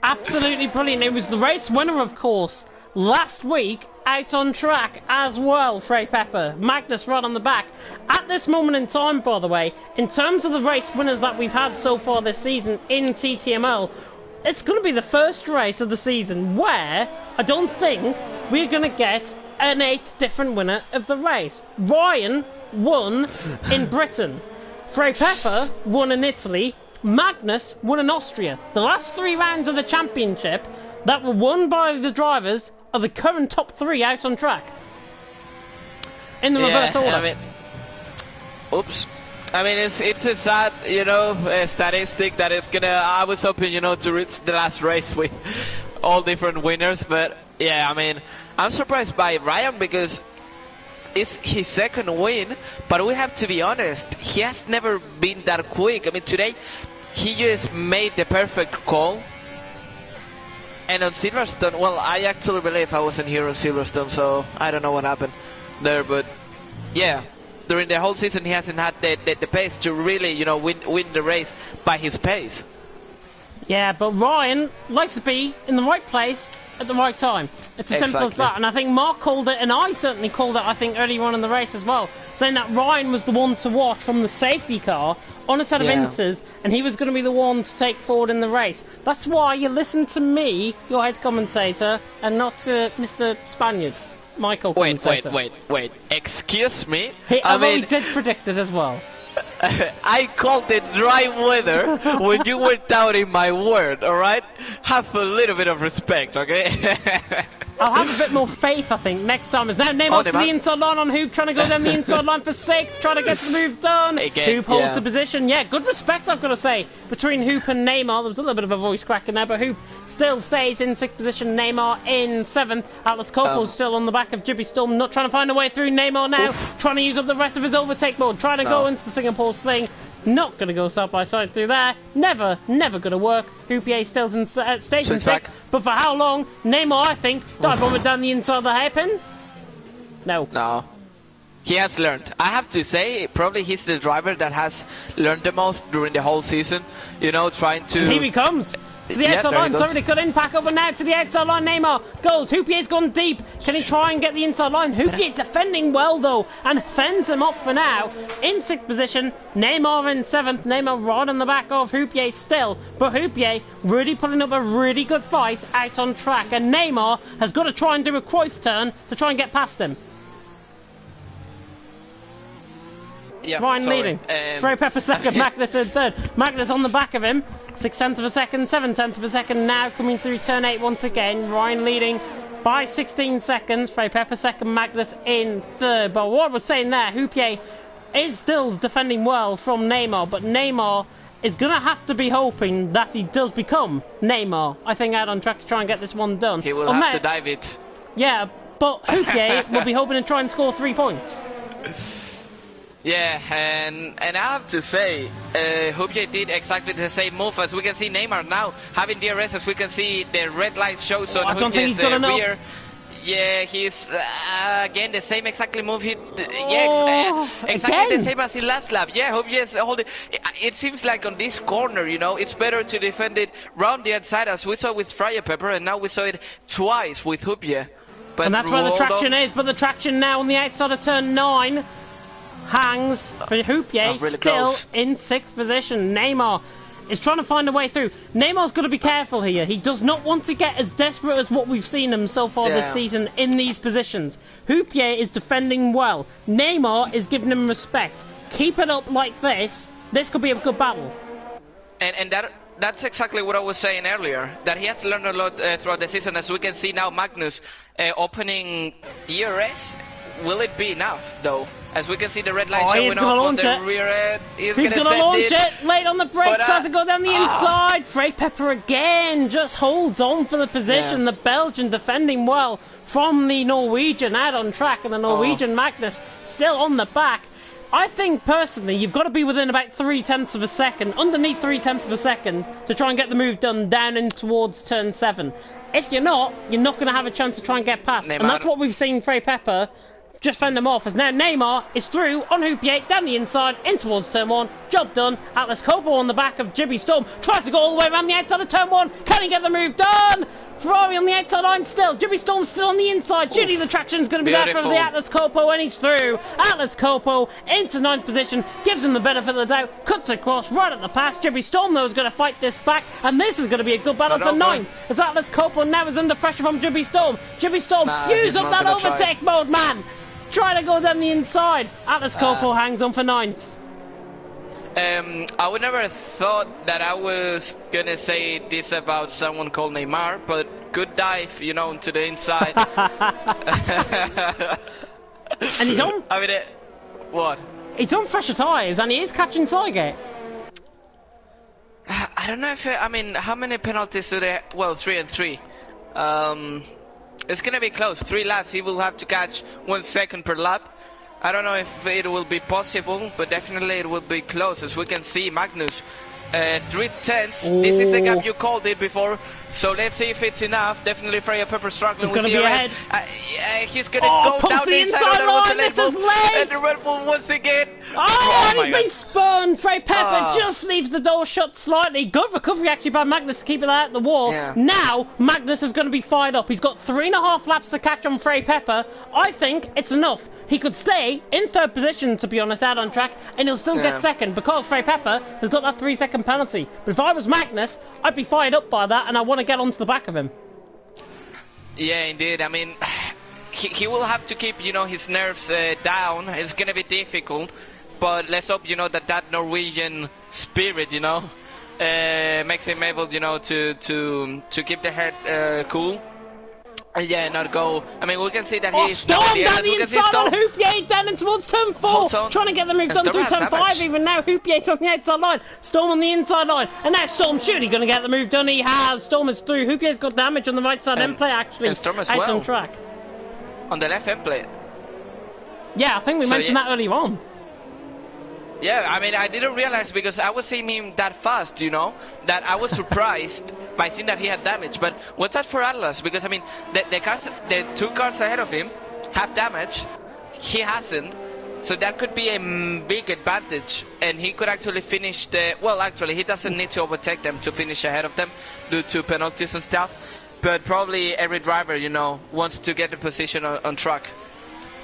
Absolutely brilliant. It was the race winner, of course, last week out on track as well. Frey Pepper, Magnus right on the back. At this moment in time, by the way, in terms of the race winners that we've had so far this season in TTML, it's going to be the first race of the season where I don't think we're going to get an 8th different winner of the race. Ryan won in Britain. Frey Pepper won in Italy. Magnus won in Austria. The last 3 rounds of the championship that were won by the drivers are the current top 3 out on track. In the reverse order. I mean, oops. I mean, it's a sad, you know, statistic that is gonna... I was hoping, you know, to reach the last race with all different winners, but yeah, I mean, I'm surprised by Ryan because it's his second win, but we have to be honest, he has never been that quick. I mean, today he just made the perfect call. And on Silverstone, well, I actually believe I wasn't here on Silverstone, so I don't know what happened there, but yeah, during the whole season he hasn't had the pace to really, you know, win the race by his pace. Yeah, but Ryan likes to be in the right place at the right time. It's as simple as that. And I think Mark called it, and I certainly called it, I think, earlier on in the race as well, saying that Ryan was the one to watch from the safety car on a set of Inters, and he was going to be the one to take forward in the race. That's why you listen to me, your head commentator, and not to Mr. Spaniard, Michael commentator. Wait. Excuse me? He did predict it as well. I called it dry weather when you were doubting my word, alright? Have a little bit of respect, okay? I'll have a bit more faith, I think, next time. As now Neymar to the inside line on Hoop, trying to go down the inside line for 6th, trying to get the move done. Hoop holds the position. Yeah, good respect, I've got to say, between Hoop and Neymar. There was a little bit of a voice crack in there, but Hoop still stays in 6th position. Neymar in 7th. Atlas Coppo's still on the back of Jibby Storm, not trying to find a way through. Neymar now trying to use up the rest of his overtake mode, trying to go into the Singapore sling. Not going to go side by side through there. Never going to work. Hoopier still in station 6. But for how long? Neymar, I think, dive bomber down the inside of the hairpin. No. He has learned. I have to say, probably he's the driver that has learned the most during the whole season. You know, trying to... And here he comes. to the outside line. Somebody cut in, back over now to the outside line. Neymar goes. Houpier's gone deep. Can he try and get the inside line? Houpier defending well though, and fends him off for now. In 6th position, Neymar in 7th. Neymar right on the back of Houpier still, but Houpier really putting up a really good fight out on track, and Neymar has got to try and do a Cruyff turn to try and get past him. Yeah, Ryan leading. Frey Pepper second, Magnus in third. Magnus on the back of him. 0.6 of a second, 0.7 of a second now coming through turn 8 once again. Ryan leading by 16 seconds. Frey Pepper second, Magnus in third. But what I was saying there, Houpier is still defending well from Neymar, but Neymar is going to have to be hoping that he does become Neymar, I think, out on track to try and get this one done. He will have to dive it. Yeah, but Houpier will be hoping to try and score 3 points. Yeah, and I have to say, Houpier did exactly the same move. As we can see Neymar now having DRS, as we can see the red light shows on I don't think he's got enough. rear. Yeah, he's again the same exactly move. Exactly again? the same as in last lap. Yeah, Houpier's holding. It seems like on this corner, you know, it's better to defend it round the outside, as we saw with Frey Pepper, and now we saw it twice with Houpier. But and that's where the traction is. But the traction now on the outside of turn 9. Hangs for Houpier, really still close. in 6th position. Neymar is trying to find a way through. Neymar's got to be careful here. He does not want to get as desperate as what we've seen him so far this season in these positions. Houpier is defending well. Neymar is giving him respect. Keep it up like this. This could be a good battle. And that's exactly what I was saying earlier, that he has learned a lot throughout the season. As we can see now, Magnus opening DRS. Will it be enough, though? As we can see the red line showing off on the rear end. He's going to launch it. Late on the brakes, but, tries to go down the inside. Frey Pepper again just holds on for the position. Yeah. The Belgian defending well from the Norwegian out on track, and the Norwegian Magnus still on the back. I think, personally, you've got to be within about 0.3 of a second, underneath 0.3 of a second, to try and get the move done down in towards turn 7. If you're not going to have a chance to try and get past. Neymar. And that's what we've seen Frey Pepper just fend them off, as now Neymar is through on Houpier, down the inside, in towards turn 1. Job done. Atlas Copo on the back of Jibby Storm, tries to go all the way around the outside of turn 1. Can he get the move done? Ferrari on the outside line still. Jibby Storm still on the inside. Surely the traction's going to be there for the Atlas Copo, and he's through. Atlas Copo into 9th position, gives him the benefit of the doubt, cuts across right at the pass. Jibby Storm, though, is going to fight this back, and this is going to be a good battle for 9th, as Atlas Copo now is under pressure from Jibby Storm. Jibby Storm, use up that overtake mode, man! Try to go down the inside. Atlas Copo hangs on for 9th. I would never thought that I was gonna say this about someone called Neymar, but good dive, you know, to the inside. And he's on. I mean, what? He's on fresher tyres, and he is catching Sygate. I don't know if I mean, how many penalties do they? Well, 3 and 3. It's gonna be close. 3 laps. He will have to catch 1 second per lap. I don't know if it will be possible, but definitely it will be close. As we can see, Magnus, 3/10. This is the gap you called it before. So let's see if it's enough. Definitely Frey Pepper struggling with the ahead. He's gonna go down the inside line. This is late. And the Red Bull once again. And he's been spun. Frey Pepper just leaves the door shut slightly. Good recovery actually by Magnus to keep it out the wall. Yeah. Now Magnus is going to be fired up. He's got 3.5 laps to catch on Frey Pepper. I think it's enough. He could stay in 3rd position, to be honest, out on track, and he'll still get 2nd, because Frey Pepper has got that 3-second penalty. But if I was Magnus, I'd be fired up by that, and I want to get onto the back of him. Yeah, indeed. I mean, he will have to keep, you know, his nerves down. It's going to be difficult, but let's hope, you know, that Norwegian spirit, you know, makes him able, you know, to keep the head cool. Yeah, not go. I mean, we can see that he's Storm down the inside on Houpier, down in towards turn 4. Trying to get the move done through turn 5. Even now, Houpier's on the outside line. Storm on the inside line. And now Storm surely going to get the move done. He has. Storm is through. Houpier's got damage on the right side end plate, actually. And Storm as out well. On track. On the left end plate. Yeah, I think we mentioned that earlier on. Yeah, I mean, I didn't realize because I was seeing him that fast, you know, that I was surprised by seeing that he had damage. But what's that for Atlas? Because, I mean, the 2 cars ahead of him have damage. He hasn't. So that could be a big advantage, and he could actually finish the... Well, actually, he doesn't need to overtake them to finish ahead of them due to penalties and stuff. But probably every driver, you know, wants to get a position on track.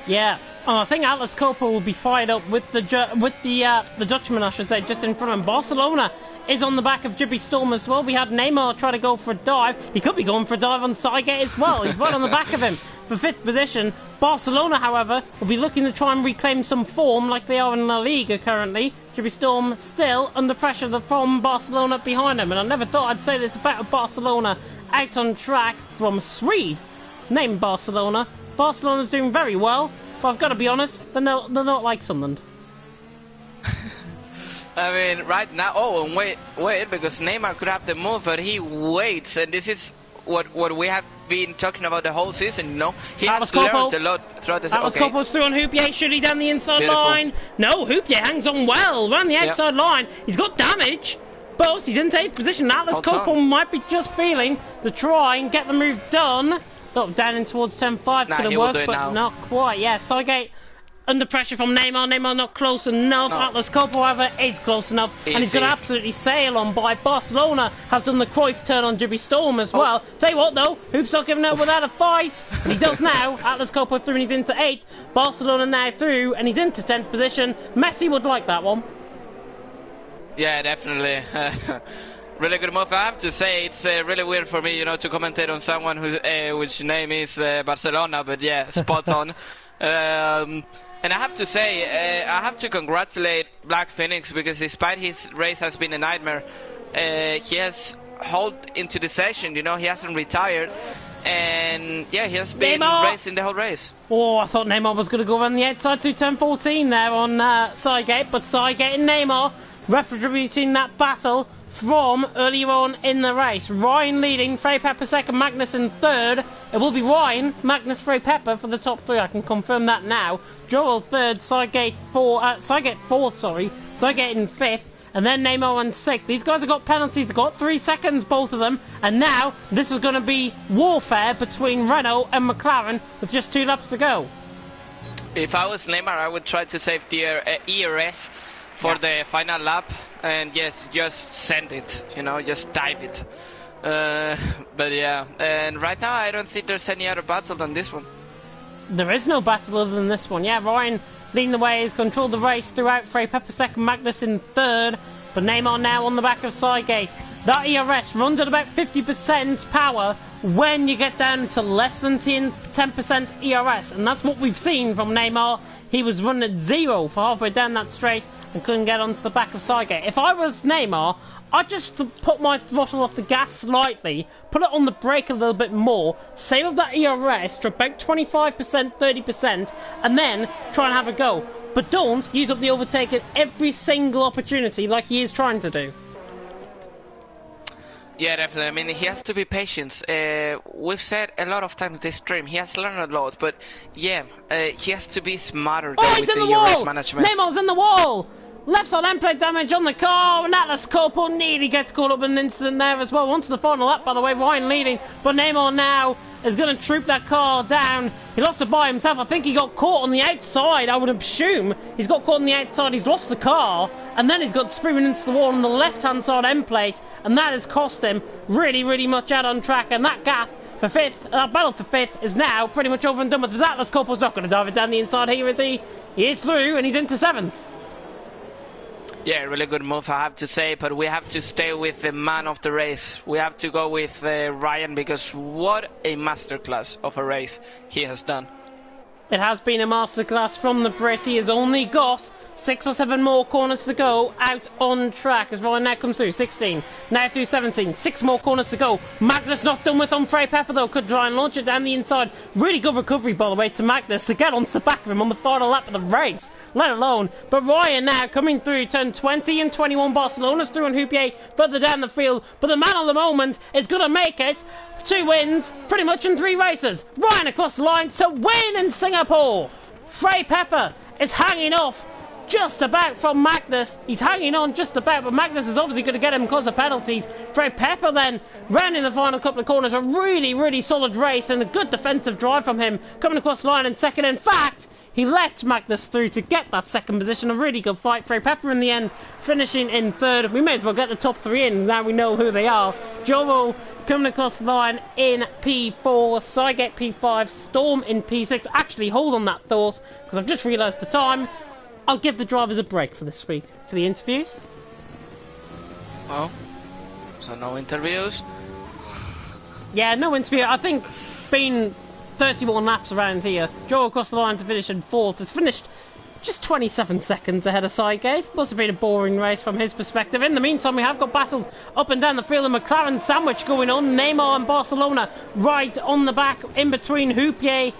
Yeah, I think Atlas Copa will be fired up with the Dutchman, I should say, just in front of him. Barcelona is on the back of Jibby Storm as well. We had Neymar try to go for a dive. He could be going for a dive on Sygate as well. He's right on the back of him for 5th position. Barcelona, however, will be looking to try and reclaim some form like they are in La Liga currently. Jibby Storm still under pressure from Barcelona behind him. And I never thought I'd say this about Barcelona out on track from Swede named Barcelona. Barcelona's doing very well, but I've got to be honest, they're not like Sunderland. I mean, right now... Oh, and wait, because Neymar could have the move, but he waits, and this is what we have been talking about the whole season, you know? He has learned a lot throughout this... Atlas Copo's through on Houpier, should he down the inside line? No, Houpier hangs on well, around the outside line. He's got damage, but he's in 8th position. Atlas Copo might be just feeling to try and get the move done. Thought down in towards 10-5 could have worked, but not quite. Yeah, Sygate under pressure from Neymar. Neymar not close enough. No. Atlas Copo, however, is close enough. Easy. And he's going to absolutely sail on by. Barcelona has done the Cruyff turn on Jibby Storm as well. Tell you what, though, Hoop's not giving out without a fight. And he does now. Atlas Copo through and he's into 8th. Barcelona now through and he's into 10th position. Messi would like that one. Yeah, definitely. Really good move. I have to say, it's really weird for me, you know, to commentate on someone who, which name is Barcelona, but yeah, spot on. And I have to say, I have to congratulate Black Phoenix, because despite his race has been a nightmare, he has held into the session, you know, he hasn't retired. And yeah, he has been racing the whole race. Oh, I thought Neymar was going to go around the outside through turn 14 there on Sygate, but Sygate and Neymar retributing that battle from earlier on in the race. Ryan leading, Frey Pepper second, Magnus in third. It will be Ryan, Magnus, Frey Pepper for the top 3. I can confirm that now. Joel third, Sygate fourth, Sygate in 5th, and then Neymar in 6th. These guys have got penalties. They've got 3 seconds, both of them, and now this is going to be warfare between Renault and McLaren with just 2 laps to go. If I was Neymar, I would try to save the ERS for the final lap, and yes, just send it, you know, just dive it. But yeah, and right now I don't think there's any other battle than this one. There is no battle other than this one. Yeah, Ryan leading the way, has controlled the race throughout. Frey Pepper second, Magnus in third, but Neymar now on the back of Sygate. That ERS runs at about 50% power when you get down to less than 10% ERS, and that's what we've seen from Neymar. He was running at 0 for halfway down that straight and couldn't get onto the back of Sygate. If I was Neymar, I'd just put my throttle off the gas slightly, put it on the brake a little bit more, save up that ERS to about 25%, 30%, and then try and have a go. But don't use up the overtake at every single opportunity like he is trying to do. Yeah, definitely. I mean, he has to be patient. We've said a lot of times this stream, he has learned a lot, but yeah, he has to be smarter with the ERS management. Neymar's in the wall! Left side end plate damage on the car, and Atlas Copo nearly gets caught up in an incident there as well. Onto the final lap, by the way, Ryan leading, but Neymar now is going to troop that car down. He lost it by himself. I think he got caught on the outside, I would assume. He's got caught on the outside, he's lost the car, and then he's got screaming into the wall on the left-hand side end plate, and that has cost him really, really much out on track, and that gap for 5th, that battle for 5th is now pretty much over and done with. The Atlas Copo's not going to dive it down the inside here, is he? He is through, and he's into 7th. Yeah, really good move, I have to say, but we have to stay with the man of the race. We have to go with Ryan, because what a masterclass of a race he has done. It has been a masterclass from the Brit. He has only got 6 or 7 more corners to go out on track as Ryan now comes through. 16, now through 17, 6 more corners to go. Magnus not done with on Frey Pepper though, could try and launch it down the inside. Really good recovery, by the way, to Magnus to get onto the back of him on the final lap of the race, let alone. But Ryan now coming through turn 20 and 21. Barcelona's through on Houpier further down the field, but the man of the moment is going to make it. 2 wins, pretty much in 3 races. Ryan across the line to win in Singapore. Frey Pepper is hanging off just about from Magnus. He's hanging on just about, but Magnus is obviously going to get him because of penalties. Fred Pepper then rounding the final couple of corners. A really, really solid race and a good defensive drive from him. Coming across the line in second. In fact, he lets Magnus through to get that second position. A really good fight. Fred Pepper in the end finishing in third. We may as well get the top three in. Now we know who they are. Joro coming across the line in P4, Cygate P5, Storm in P6. Actually, hold on that thought, because I've just realised the time. I'll give the drivers a break for this week, for the interviews. Oh, so no interviews? Yeah, no interview. I think being 31 laps around here, Joe across the line to finish in fourth. Has finished just 27 seconds ahead of Cygate. Must have been a boring race from his perspective. In the meantime, we have got battles up and down the field. A McLaren sandwich going on. Neymar and Barcelona right on the back, in between Houpier.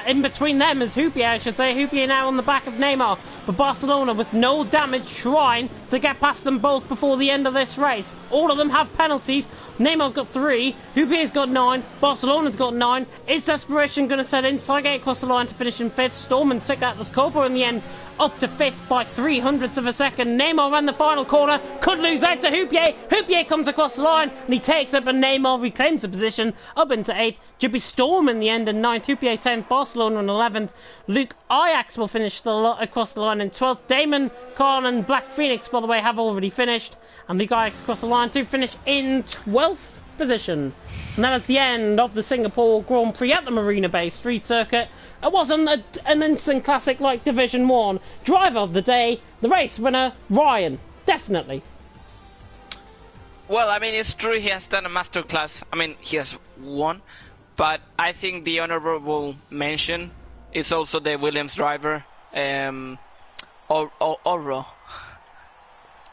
In between them is Houpier, I should say. Houpier now on the back of Neymar. But Barcelona with no damage trying to get past them both before the end of this race. All of them have penalties. Neymar's got 3, Houpier's got 9, Barcelona's got 9. Is desperation going to set in? Cygate across the line to finish in 5th. Storm and Sick Atlas Cobra in the end up to 5th by 300ths of a second. Neymar ran the final corner, could lose out to Houpier. Houpier comes across the line and he takes it, but Neymar reclaims the position up into 8th. Jibby Storm in the end in 9th, Houpier 10th, Barcelona in 11th. Luke Ajax will finish across the line in 12th. Damon, Khan and Black Phoenix, by the way, have already finished. And Luke Ajax across the line to finish in 12th position. And that is the end of the Singapore Grand Prix at the Marina Bay Street Circuit. It wasn't an instant classic like Division 1. Driver of the day, the race winner, Ryan. Definitely. Well, I mean, it's true he has done a masterclass. I mean, he has won. But I think the honorable mention is also the Williams driver, Oro.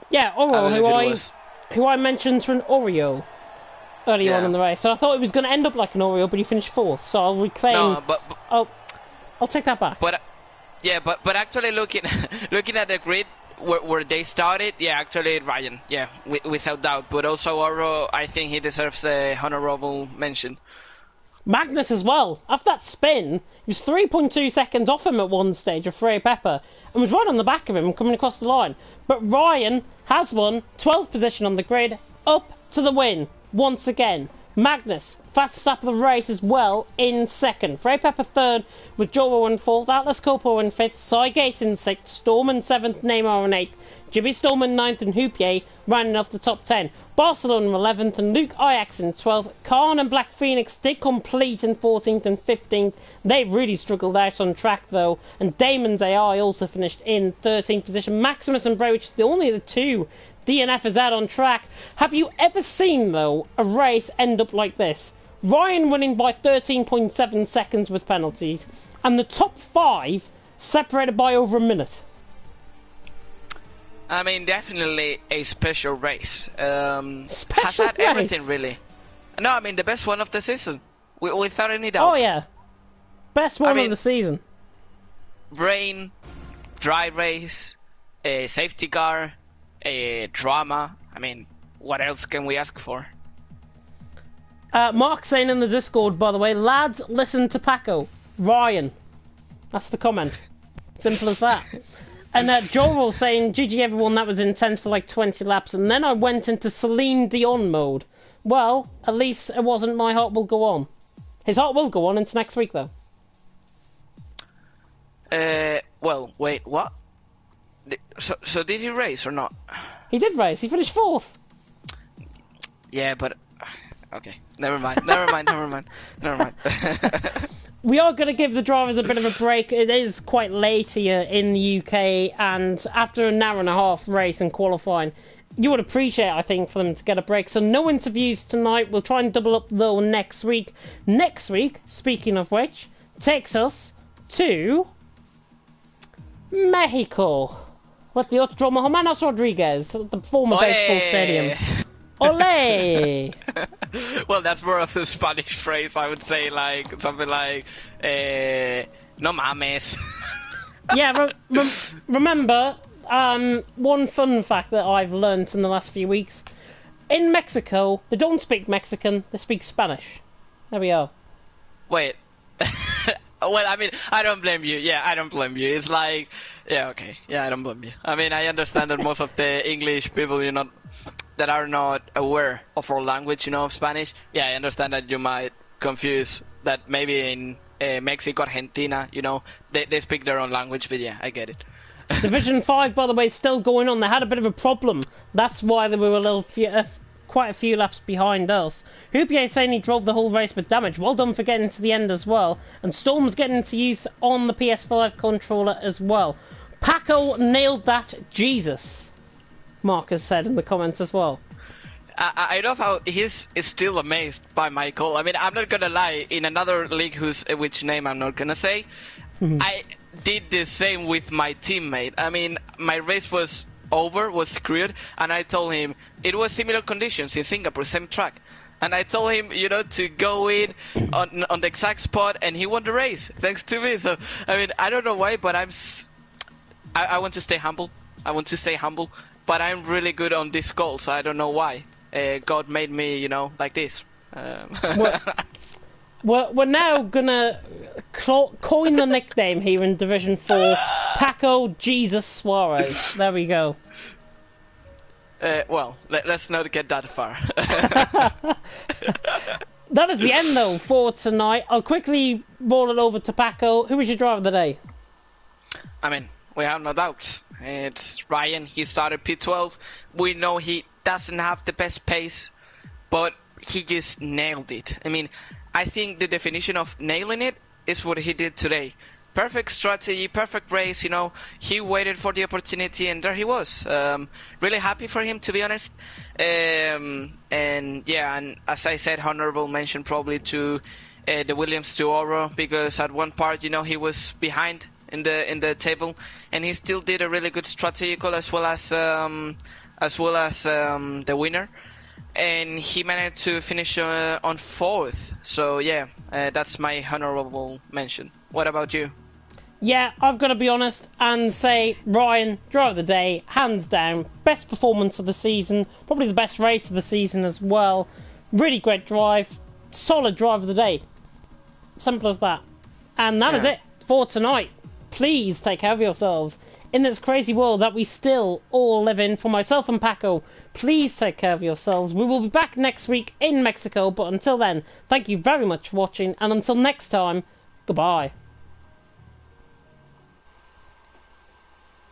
Yeah, Oro, who I mentioned for an Oreo earlier on in the race. So I thought it was going to end up like an Oreo, but he finished 4th. So I'll reclaim. No, but I'll take that back. But yeah, but actually looking at the grid where they started, yeah, actually Ryan, yeah, without doubt. But also Oro, I think he deserves a honorable mention. Magnus as well. After that spin, he was 3.2 seconds off him at one stage of Frey Pepper and was right on the back of him coming across the line. But Ryan has won 12th position on the grid, up to the win once again. Magnus, fastest lap of the race as well, in 2nd. Frey Pepper 3rd, with Joro in 4th, Atlas Copo in 5th, Cygate in 6th, Storm in 7th, Neymar in 8th, Jibby Storm in 9th and Houpier rounding off the top 10. Barcelona in 11th and Luke Ajax in 12th. Khan and Black Phoenix did complete in 14th and 15th. They really struggled out on track though. And Damon's AI also finished in 13th position. Maximus and Bray, which is the only of the 2 DNFers out on track. Have you ever seen though a race end up like this? Ryan winning by 13.7 seconds with penalties and the top 5 separated by over a minute. I mean, definitely a special race. Special has had race? everything, really. No, I mean, the best one of the season. Without any doubt. Oh, yeah. Best one of the season. Rain, dry race, a safety car, a drama. I mean, what else can we ask for? Mark saying in the Discord, by the way, lads, listen to Paco. Ryan. That's the comment. Simple as that. And Joel saying, GG everyone, that was intense for like 20 laps, and then I went into Celine Dion mode. Well, at least it wasn't My Heart Will Go On. His heart will go on into next week, though. Well, wait, what? So did he race or not? He did race, he finished 4th. Yeah, but... Okay, never mind. We are going to give the drivers a bit of a break. It is quite late here in the UK, and after an hour and a half race and qualifying, you would appreciate, I think, for them to get a break. So no interviews tonight. We'll try and double up, though, next week. Next week, speaking of which, takes us to Mexico with the Autodromo Hermanos Rodriguez at the former baseball stadium. Ole! Well, that's more of a Spanish phrase, I would say, like something like no mames. Yeah, remember, one fun fact that I've learned in the last few weeks. In Mexico, they don't speak Mexican, they speak Spanish. There we are. Wait. Well, I mean, I don't blame you. Yeah, I don't blame you. It's like, yeah, okay. Yeah, I don't blame you. I mean, I understand that most of the English people, you know, that are not aware of our language, you know, of Spanish. Yeah, I understand that you might confuse that maybe in Mexico, Argentina, you know, they speak their own language, but yeah, I get it. Division 5, by the way, is still going on. They had a bit of a problem. That's why they were quite a few laps behind us. Houpier saying he drove the whole race with damage. Well done for getting to the end as well. And Storm's getting to use on the PS5 controller as well. Paco nailed that, Jesus, Mark has said in the comments as well. I love how he's still amazed by Michael. I mean, I'm not gonna lie, in another league which name I'm not gonna say, I did the same with my teammate. I mean, my race was screwed, and I told him it was similar conditions in Singapore, same track. And I told him, you know, to go in on the exact spot, and he won the race, thanks to me. So, I mean, I don't know why, but I want to stay humble. But I'm really good on this goal, so I don't know why. God made me, you know, like this. We're now gonna coin the nickname here in Division 4, Paco Jesus Suarez. There we go. Well, let's not get that far. That is the end, though, for tonight. I'll quickly roll it over to Paco. Who was your driver of the day? I mean, we have no doubts. It's Ryan. He started P12. We know he doesn't have the best pace, but he just nailed it. I mean, I think the definition of nailing it is what he did today. Perfect strategy, perfect race, you know. He waited for the opportunity, and there he was. Really happy for him, to be honest. And yeah, and as I said, honorable mention probably to the Williams to Oro, because at one part, you know, he was behind in the table, and he still did a really good strategical as well as the winner. And he managed to finish on 4th. So yeah, that's my honorable mention. What about you? Yeah, I've got to be honest and say Ryan, driver of the day, hands down. Best performance of the season, probably the best race of the season as well. Really great drive, solid drive of the day. Simple as that. And that is it for tonight. Please take care of yourselves in this crazy world that we still all live in. For myself and Paco, please take care of yourselves. We will be back next week in Mexico, but until then, thank you very much for watching, and until next time, goodbye.